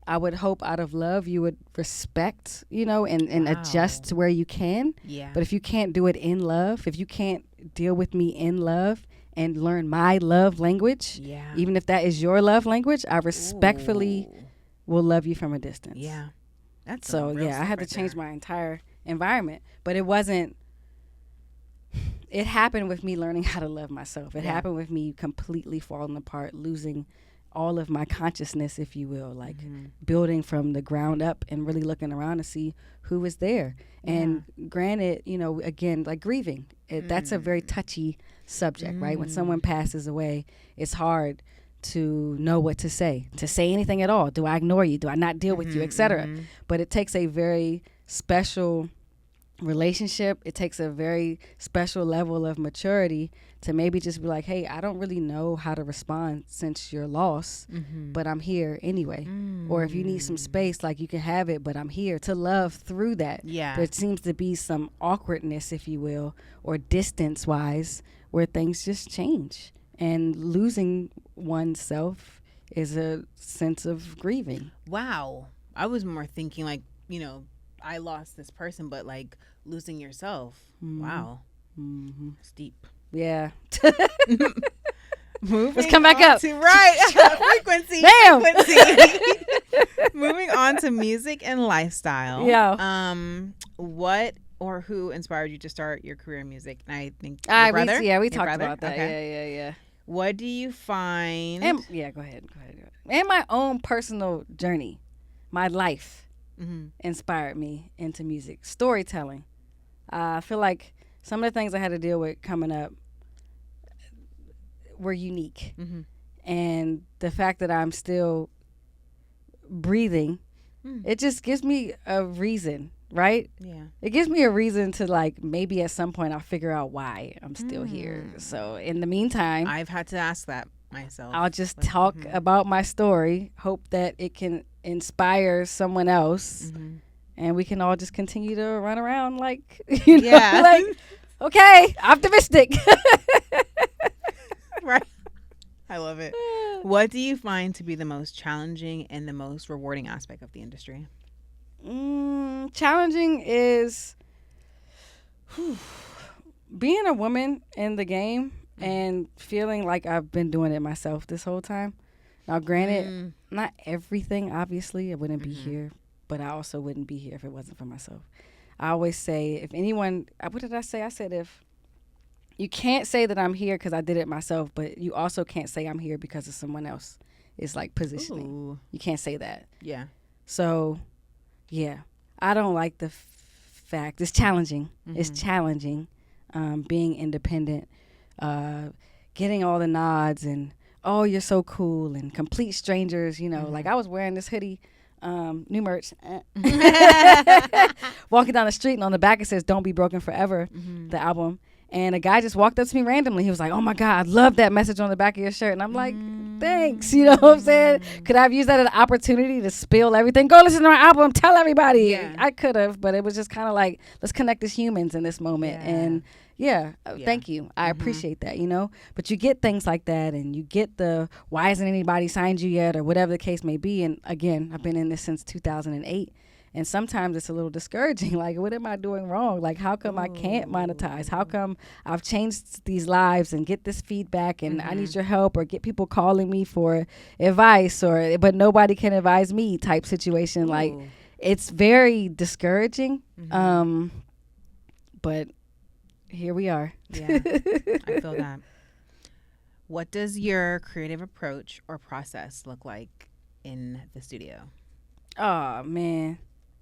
I would hope out of love you would respect, you know, and adjust to where you can. But if you can't do it in love, if you can't deal with me in love, and learn my love language, even if that is your love language, I respectfully will love you from a distance. That's so. I had to change my entire environment, but it wasn't. It happened with me learning how to love myself. It happened with me completely falling apart, losing all of my consciousness, if you will, like building from the ground up and really looking around to see who was there. And granted, you know, again, like grieving, that's a very touchy subject, right? When someone passes away, it's hard to know what to say anything at all. Do I ignore you? Do I not deal with you, etc.? But it takes a very special relationship. It takes a very special level of maturity to maybe just be like, hey, I don't really know how to respond since your loss, but I'm here anyway. Or if you need some space, like, you can have it, but I'm here to love through that. There seems to be some awkwardness, if you will, or distance wise, where things just change. And losing oneself is a sense of grieving. Wow. I was more thinking like, you know, I lost this person, but like losing yourself. Wow. It's deep. Yeah. Let's come back up. Frequency. Damn. Frequency. Moving on to music and lifestyle. What or who inspired you to start your career in music? And I think your brother. We talked about that. Okay. Yeah. What do you find? Go ahead. And my own personal journey, my life, inspired me into music. Storytelling. I feel like some of the things I had to deal with coming up were unique. And the fact that I'm still breathing, it just gives me a reason, right? It gives me a reason to, like, maybe at some point I'll figure out why I'm still here. So in the meantime, I've had to ask that myself. I'll just talk about my story, hope that it can inspire someone else, and we can all just continue to run around like, you know, like, okay, optimistic. Right. I love it. What do you find to be the most challenging and the most rewarding aspect of the industry? Challenging is being a woman in the game and feeling like I've been doing it myself this whole time. Now, granted, not everything, obviously. I wouldn't be here, but I also wouldn't be here if it wasn't for myself. I always say, if anyone, what did I say? I said, if you can't say that I'm here because I did it myself, but you also can't say I'm here because of someone else. It's like positioning. Ooh. You can't say that. Yeah. So, yeah, I don't like the fact. It's challenging. It's challenging being independent, getting all the nods and, oh, you're so cool, and complete strangers, you know. Like, I was wearing this hoodie, new merch, walking down the street, and on the back it says, Don't Be Broken Forever, the album. And a guy just walked up to me randomly. He was like, oh, my God, I love that message on the back of your shirt. And I'm like, thanks. You know what I'm saying? Could I have used that as an opportunity to spill everything? Go listen to my album, tell everybody. Yeah. I could have, but it was just kind of like, let's connect as humans in this moment. Yeah. And thank you. I appreciate that, you know? But you get things like that, and you get the, why hasn't anybody signed you yet, or whatever the case may be. And again, I've been in this since 2008. And sometimes it's a little discouraging. Like, what am I doing wrong? Like, how come I can't monetize? How come I've changed these lives and get this feedback, and I need your help, or get people calling me for advice, but nobody can advise me type situation. Like, it's very discouraging. But here we are. Yeah, I feel that. What does your creative approach or process look like in the studio? Oh, man.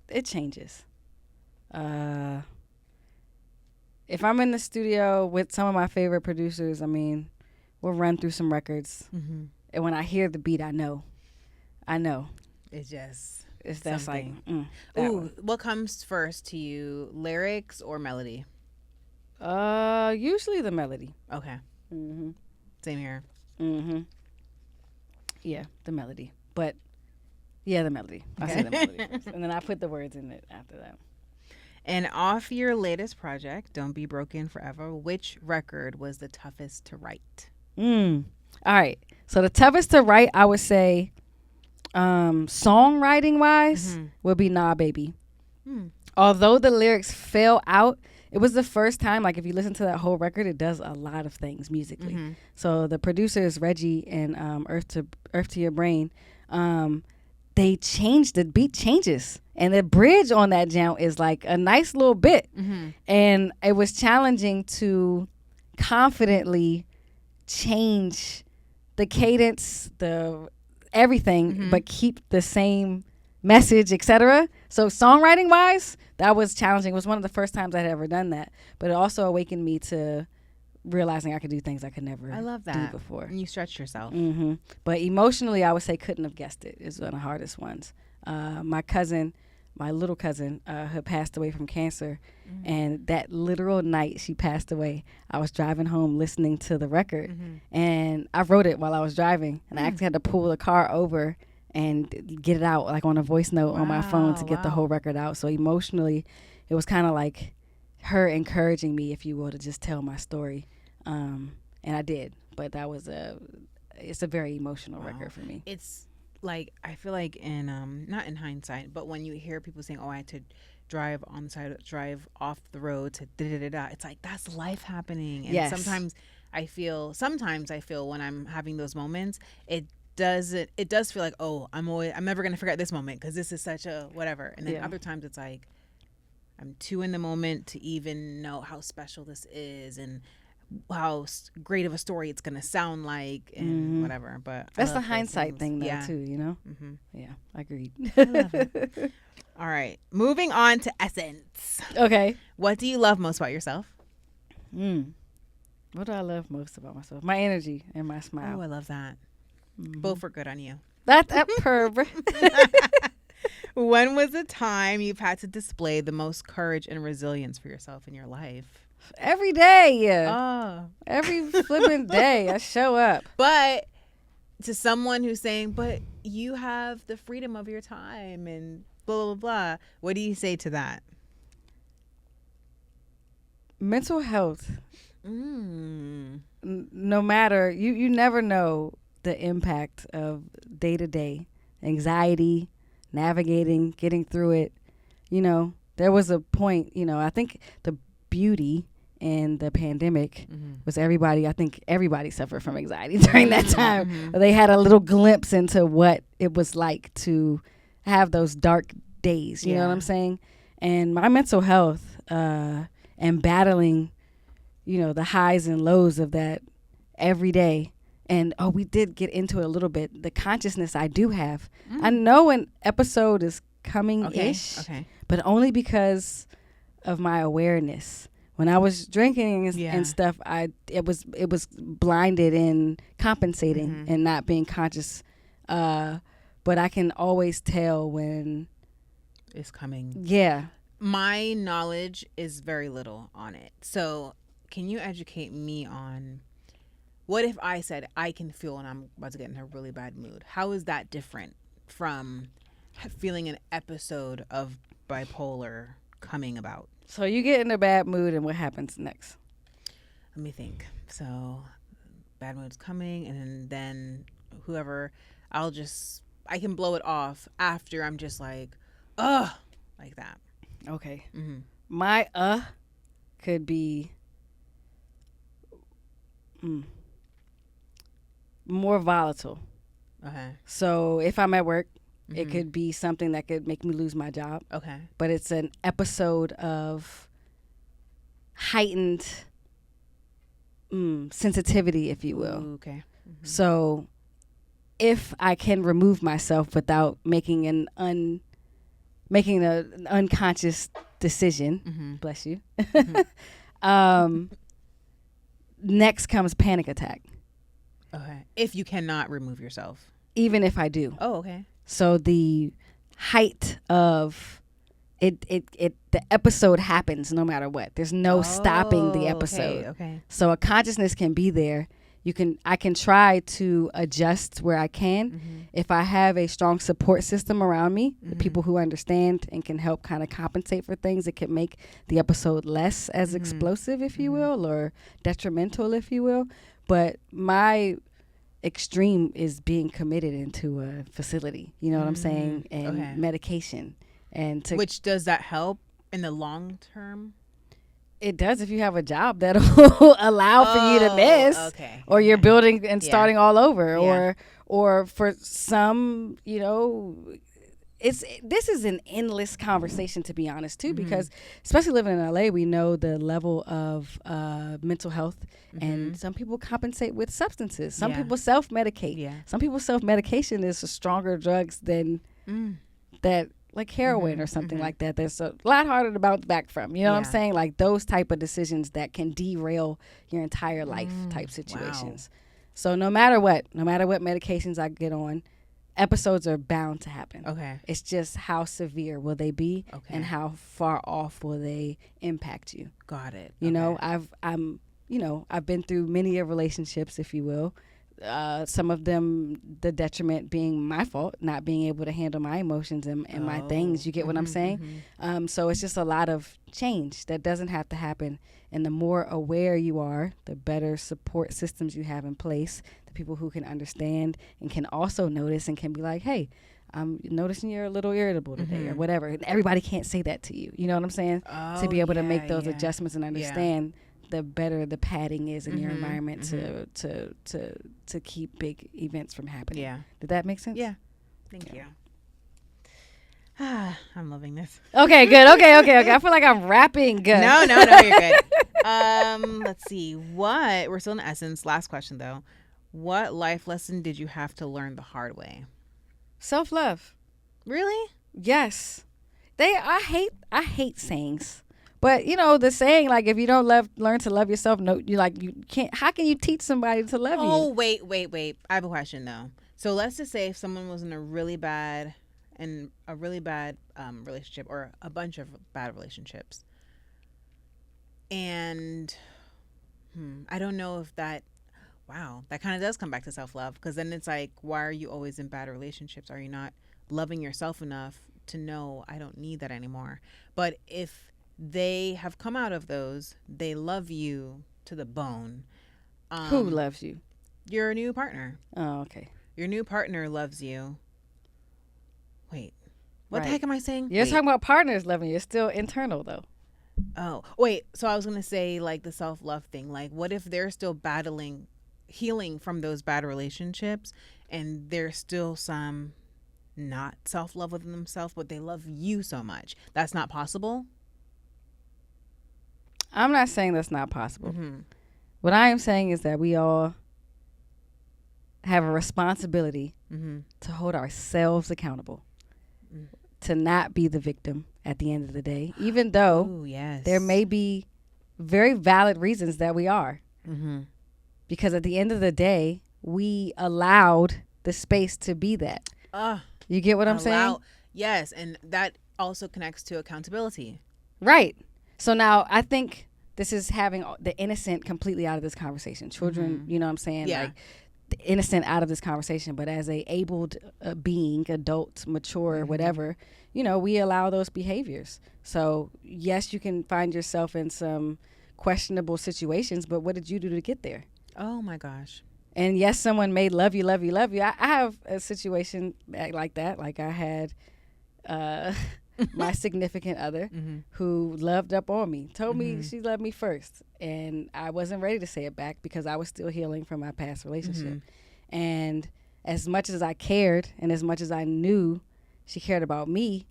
It changes. If I'm in the studio with some of my favorite producers, I mean, we'll run through some records. And when I hear the beat, I know. It's just That's something. like, that one. What comes first to you, lyrics or melody? Usually the melody. Okay. Same here. Yeah, the melody. But yeah, the melody. I say the melody first, and then I put the words in it after that. And off your latest project, Don't Be Broken Forever, which record was the toughest to write? All right. So the toughest to write, I would say, songwriting wise, would be Nah Baby. Although the lyrics fell out, it was the first time, like, if you listen to that whole record, it does a lot of things musically. So the producers, Reggie and Earth to Your Brain, they changed, the beat changes, and the bridge on that jam is like a nice little bit. And it was challenging to confidently change the cadence, the everything, but keep the same message, etc. So songwriting wise, that was challenging. It was one of the first times I'd ever done that, but it also awakened me to realizing I could do things I could never do before. And you stretched yourself. But emotionally, I would say couldn't have guessed it. It's one of the hardest ones. My little cousin, had passed away from cancer, and that literal night she passed away, I was driving home listening to the record, and I wrote it while I was driving, and I actually had to pull the car over and get it out, like on a voice note on my phone, to get the whole record out. So emotionally, it was kind of like her encouraging me, if you will, to just tell my story. And I did, but it's a very emotional record for me. It's like, I feel like in, not in hindsight, but when you hear people saying, oh, I had to drive on the side, drive off the road to da-da-da-da, it's like, that's life happening. And sometimes I feel when I'm having those moments, it does feel like, oh, I'm never going to forget this moment, because this is such a whatever. And then other times it's like, I'm too in the moment to even know how special this is and how great of a story it's going to sound like, and whatever. But that's the hindsight thing, though, too, you know? Yeah, I agreed. I love it. All right. Moving on to Essence. Okay. What do you love most about yourself? What do I love most about myself? My energy and my smile. Oh, I love that. Both were good on you. That's a perv. When was the time you've had to display the most courage and resilience for yourself in your life? Every day. Oh. Every flipping day I show up. But to someone who's saying, but you have the freedom of your time and blah, blah, blah, what do you say to that? Mental health. No matter, you never know the impact of day-to-day anxiety, navigating, getting through it. You know, there was a point, you know, I think the beauty in the pandemic was I think everybody suffered from anxiety during that time. They had a little glimpse into what it was like to have those dark days, you know what I'm saying? And my mental health and battling, you know, the highs and lows of that every day. And we did get into it a little bit, the consciousness I do have. I know an episode is coming-ish, but only because of my awareness. When I was drinking and stuff, it was blinded and compensating and not being conscious. But I can always tell when it's coming. Yeah. My knowledge is very little on it. So can you educate me on what if I said I can feel when I'm about to get in a really bad mood? How is that different from feeling an episode of bipolar coming about? So you get in a bad mood, and what happens next? Let me think. So bad mood's coming, and then whoever, I can blow it off after I'm just like, ugh, like that. Okay. Mm-hmm. My could be more volatile. Okay. So if I'm at work, it could be something that could make me lose my job. Okay. But it's an episode of heightened sensitivity, if you will. Ooh, okay. Mm-hmm. So if I can remove myself without making an unconscious decision, bless you. Next comes panic attack. Okay. If you cannot remove yourself. Even if I do. Oh, okay. So the height of it the episode happens no matter what. There's no stopping the episode. Okay. So a consciousness can be there. I can try to adjust where I can. If I have a strong support system around me, the people who understand and can help kind of compensate for things, it can make the episode less as explosive, if you will, or detrimental, if you will. But my extreme is being committed into a facility, you know what I'm saying, and medication, and which does that help in the long term? It does if you have a job that'll allow for you to miss, or you're building and starting all over, or for some, you know, this is an endless conversation, to be honest, too, because especially living in LA, we know the level of mental health, and some people compensate with substances. Some people self-medicate. Yeah. Some people self-medication is a stronger drugs than that, like heroin or something like that. That's a lot harder to bounce back from. You know what I'm saying? Like those type of decisions that can derail your entire life type situations. Wow. So no matter what medications I get on, episodes are bound to happen. Okay. It's just how severe will they be, and how far off will they impact you. Got it. You know, I've been through many of relationships, if you will. Some of them, the detriment being my fault, not being able to handle my emotions and my things. You get what I'm saying? So it's just a lot of change that doesn't have to happen. And the more aware you are, the better support systems you have in place, the people who can understand and can also notice and can be like, hey, I'm noticing you're a little irritable today or whatever. And everybody can't say that to you. You know what I'm saying? To be able to make those adjustments and understand the better the padding is in your environment to keep big events from happening. Yeah. Did that make sense? Yeah. Thank you. I'm loving this. Okay, good. Okay. I feel like I'm rapping good. No, you're good. Let's see. We're still in essence. Last question though. What life lesson did you have to learn the hard way? Self-love. Really? Yes. I hate sayings. But you know the saying, like, if you don't learn to love yourself, you can't. How can you teach somebody to love you? Oh, wait. I have a question though. So let's just say if someone was in a really bad relationship, or a bunch of bad relationships, and I don't know if that. Wow, that kind of does come back to self-love, because then it's like, why are you always in bad relationships? Are you not loving yourself enough to know I don't need that anymore? But if they have come out of those, they love you to the bone. Who loves you? Your new partner. Oh, okay. Your new partner loves you. Wait, what the heck am I saying? You're talking about partners loving you. It's still internal, though. Oh, wait. So I was going to say, like, the self-love thing. Like, what if they're still healing from those bad relationships, and there's still some not self-love within themselves, but they love you so much? That's not possible? I'm not saying that's not possible. What I am saying is that we all have a responsibility to hold ourselves accountable, to not be the victim at the end of the day, even though there may be very valid reasons that we are. Because at the end of the day, we allowed the space to be that. You get what I'm saying? Yes, and that also connects to accountability. Right. So now I think this is having the innocent completely out of this conversation. Children, you know what I'm saying? Yeah. Like the innocent out of this conversation, but as a abled being, adult, mature, whatever, you know, we allow those behaviors. So yes, you can find yourself in some questionable situations, but what did you do to get there? Oh my gosh. And yes, someone may love you. I have a situation like that. Like I had my significant other who loved up on me, told me she loved me first. And I wasn't ready to say it back because I was still healing from my past relationship. And as much as I cared and as much as I knew she cared about me,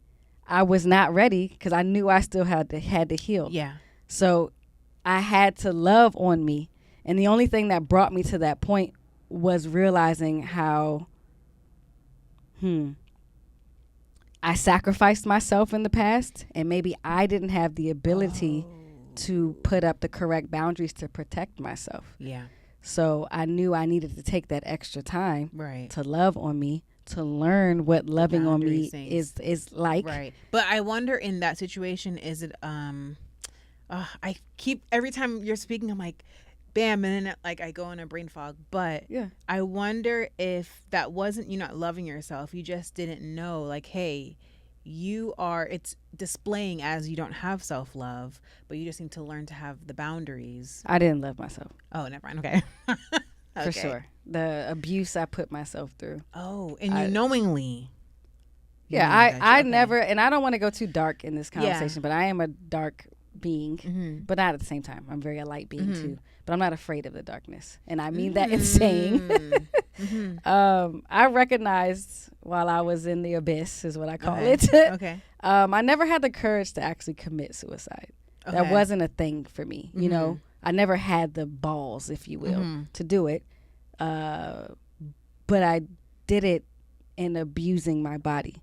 I was not ready because I knew I still had to heal. Yeah. So I had to love on me. And the only thing that brought me to that point was realizing how I sacrificed myself in the past, and maybe I didn't have the ability to put up the correct boundaries to protect myself. Yeah. So I knew I needed to take that extra time to love on me, to learn what loving on me is like. Right. But I wonder in that situation, is it I keep every time you're speaking, I'm like, bam, and then like I go in a brain fog. But I wonder if that wasn't you not loving yourself. You just didn't know, like, hey, it's displaying as you don't have self-love, but you just need to learn to have the boundaries. I didn't love myself. Oh, never mind. Okay. For sure. The abuse I put myself through. Oh, and you knowingly. Yeah, I never, and I don't want to go too dark in this conversation, but I am a dark being, but not at the same time. I'm very a light being too, but I'm not afraid of the darkness. And I mean that in saying, I recognized while I was in the abyss is what I call it. Okay. I never had the courage to actually commit suicide. Okay. That wasn't a thing for me. You know, I never had the balls, if you will, to do it. But I did it in abusing my body.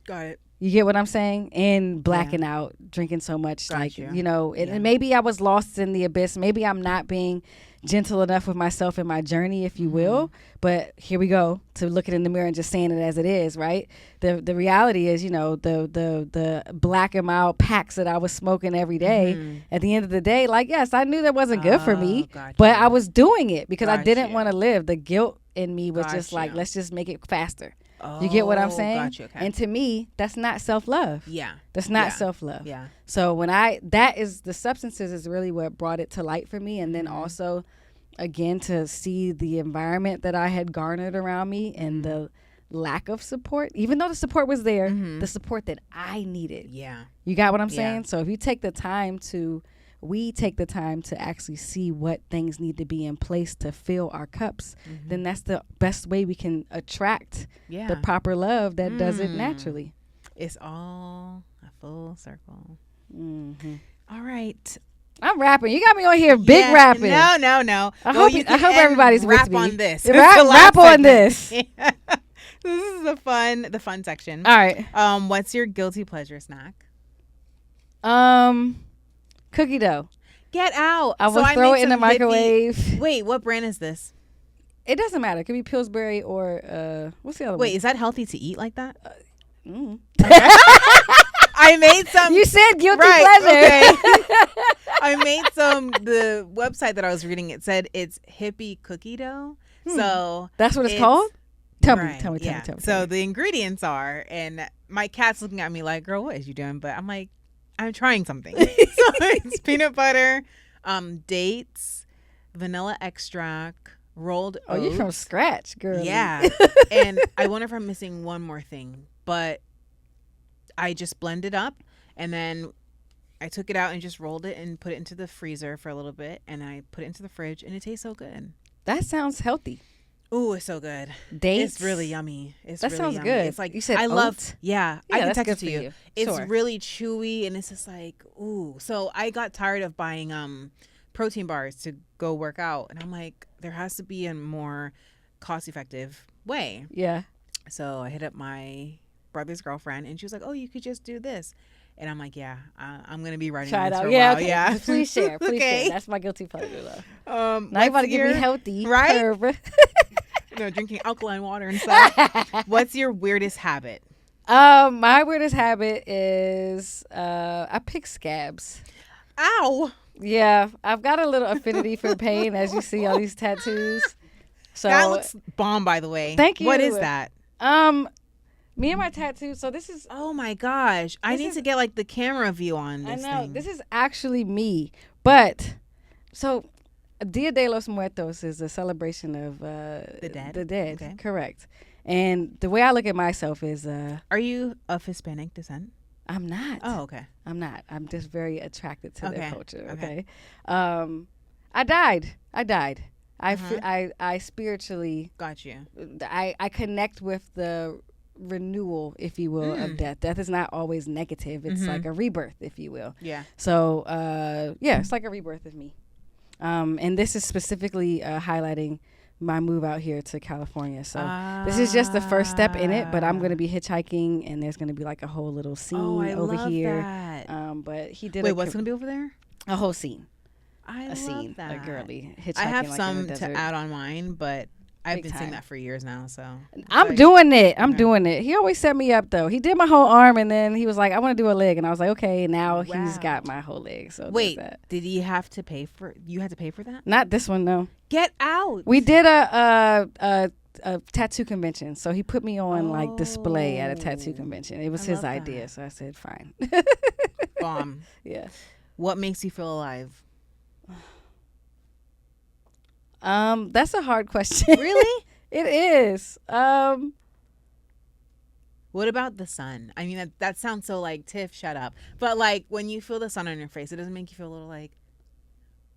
Got it. You get what I'm saying? And blacking out, drinking so much. Got like, you. you know, and maybe I was lost in the abyss. Maybe I'm not being gentle enough with myself in my journey, if you will. But here we go to looking in the mirror and just saying it as it is, right? The reality is, you know, the black and mild packs that I was smoking every day, at the end of the day, like, yes, I knew that wasn't good for me, but I was doing it because I didn't want to live. The guilt in me was just like, let's just make it faster. You get what I'm saying? Gotcha, okay. And to me, that's not self-love. Yeah. That's not self-love. Yeah. So when the substances is really what brought it to light for me. And then also, again, to see the environment that I had garnered around me and the lack of support, even though the support was there, the support that I needed. Yeah. You got what I'm saying? So if you take the time we take the time to actually see what things need to be in place to fill our cups, then that's the best way we can attract the proper love that does it naturally. It's all a full circle. All right. I'm rapping. You got me on here big rapping. No. I hope everybody's rap with me. on this. Rap on this. This is the fun section. All right. What's your guilty pleasure snack? Cookie dough. Get out. I will throw it in the microwave. Wait, what brand is this? It doesn't matter. It could be Pillsbury or what's the other one? Wait, is that healthy to eat like that? I made some. You said guilty pleasure. Okay. I made some. The website that I was reading, it said it's hippie cookie dough. So that's what it's called? Tell me. So the ingredients are, and my cat's looking at me like, girl, what is you doing? But I'm like, I'm trying something. So it's peanut butter, dates, vanilla extract, rolled oats. Oh, you from scratch, girl. Yeah. And I wonder if I'm missing one more thing. But I just blended up, and then I took it out and just rolled it and put it into the freezer for a little bit, and I put it into the fridge, and it tastes so good. That sounds healthy. Ooh, it's so good. Dates? It's really yummy. That really sounds good. It's like, you said I oats? love. Yeah, I can text it to you. It's really chewy, and it's just like, ooh. So I got tired of buying protein bars to go work out, and I'm like, there has to be a more cost-effective way. Yeah. So I hit up my brother's girlfriend, and she was like, oh, you could just do this. And I'm like, yeah, I'm going to be writing Try it this out. for a Yeah, while. okay. Yeah. Please share. Please Okay. share. That's my guilty pleasure, though. Now you about to get me healthy. Right? Drinking alkaline water and stuff. What's your weirdest habit? My weirdest habit is I pick scabs. Ow. Yeah, I've got a little affinity for pain, as you see all these tattoos. So That looks bomb, by the way. Thank you. What is that? Me and my tattoos. So this is. Oh my gosh! I need to get like the camera view on this. I know thing. this is actually me, but so Dia de los Muertos is a celebration of The dead? The dead, Okay. correct. And the way I look at myself is, Are you of Hispanic descent? I'm not. Oh, okay. I'm not. I'm just very attracted to their Okay. culture. Okay. Okay. I died. Uh-huh. I spiritually. Got you. I connect with the renewal, if you will, of death. Death is not always negative. It's like a rebirth, if you will. Yeah. So yeah, it's like a rebirth of me. And this is specifically highlighting my move out here to California. So this is just the first step in it, but I'm going to be hitchhiking, and there's going to be like a whole little scene over love here. That. But he did Wait, what's going to be over there? a whole scene, I love scene, that. a girly hitchhiking. I have like some in the to desert. add on mine, but I've Big been seeing time. that for years now. So I'm doing it. I'm doing it. He always set me up though. He did my whole arm, and then he was like, "I want to do a leg," and I was like, "Okay." Now he's Wow. got my whole leg. So wait, there's that. did he have to pay for? You had to pay for that? Not this one, no. Get out! We did a tattoo convention, so he put me on like display at a tattoo convention. It was I his love idea, that. so I said fine. Bomb. Yeah. What makes you feel alive? That's a hard question. Really? It is. What about the sun? I mean, that sounds so like Tiff. Shut up. But like when you feel the sun on your face, it doesn't make you feel a little like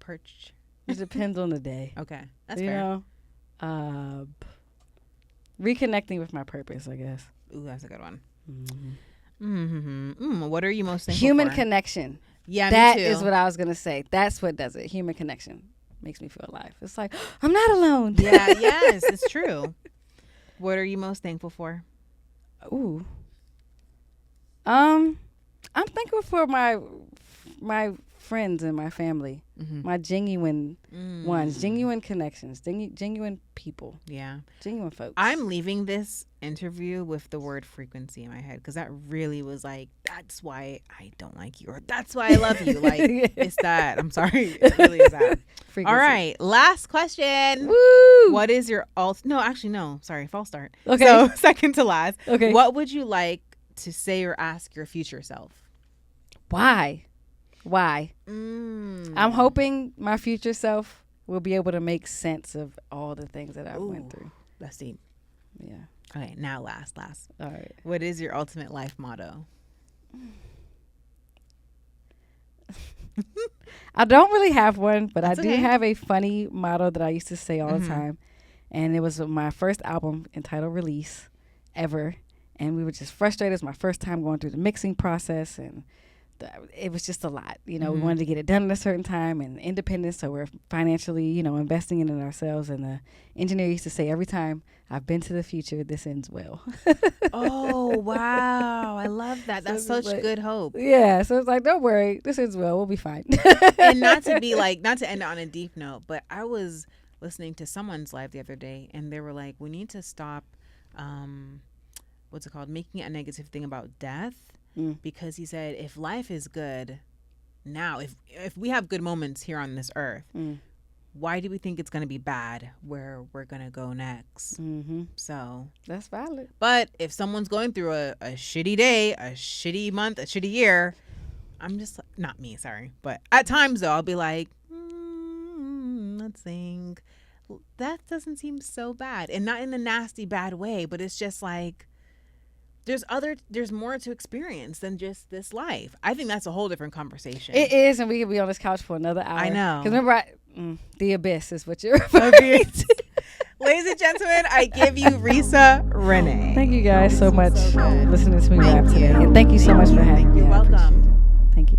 perched. It depends on the day. Okay, that's you fair. know, reconnecting with my purpose, I guess. Ooh, that's a good one. Mm-hmm. What are you most thankful Human for? connection. Yeah, That me too. is what I was gonna say. That's what does it. Human connection makes me feel alive. It's like I'm not alone. Yeah, yes, it's true. What are you most thankful for? Ooh. I'm thankful for my friends and my family, my genuine ones, genuine connections, genuine people, genuine folks. I'm leaving this interview with the word frequency in my head because that really was like, that's why I don't like you, or that's why I love you. Like, it's that. I'm sorry. It really is that. Frequency. All right. Last question. Woo! What is your no, sorry, false start. Okay. So second to last. Okay. What would you like to say or ask your future self? Why? I'm hoping my future self will be able to make sense of all the things that I went through. That's deep. Yeah. Okay, now last. All right. What is your ultimate life motto? I don't really have one, but That's I do okay. have a funny motto that I used to say all the time. And it was my first album entitled Release ever. And we were just frustrated. It was my first time going through the mixing process, and it was just a lot. You know, we wanted to get it done at a certain time and independence, so we're financially, you know, investing in ourselves. And the engineer used to say every time, "I've been to the future, this ends well." Oh, wow. I love that. That's So such it's like- good hope. Yeah, so it's like, don't worry, this ends well. We'll be fine. And not to end it on a deep note, but I was listening to someone's live the other day, and they were like, we need to stop, making it a negative thing about death. Because he said, if life is good now, if we have good moments here on this earth, why do we think it's going to be bad where we're going to go next? So That's valid. but if someone's going through a shitty day, a shitty month, a shitty year, I'm just not me, sorry. But at times though, I'll be like, let's think. That doesn't seem so bad. And not in a nasty bad way, but it's just like there's more to experience than just this life. I think that's a whole different conversation. It is, and we could be on this couch for another hour. I know. Because remember, the abyss is what you're referring to. Ladies and gentlemen, I give you Reesa Renee. Thank you guys so much so for good. listening to me Thank rap today. you. And thank you so much for having me. You're I appreciate welcome. it. Thank you.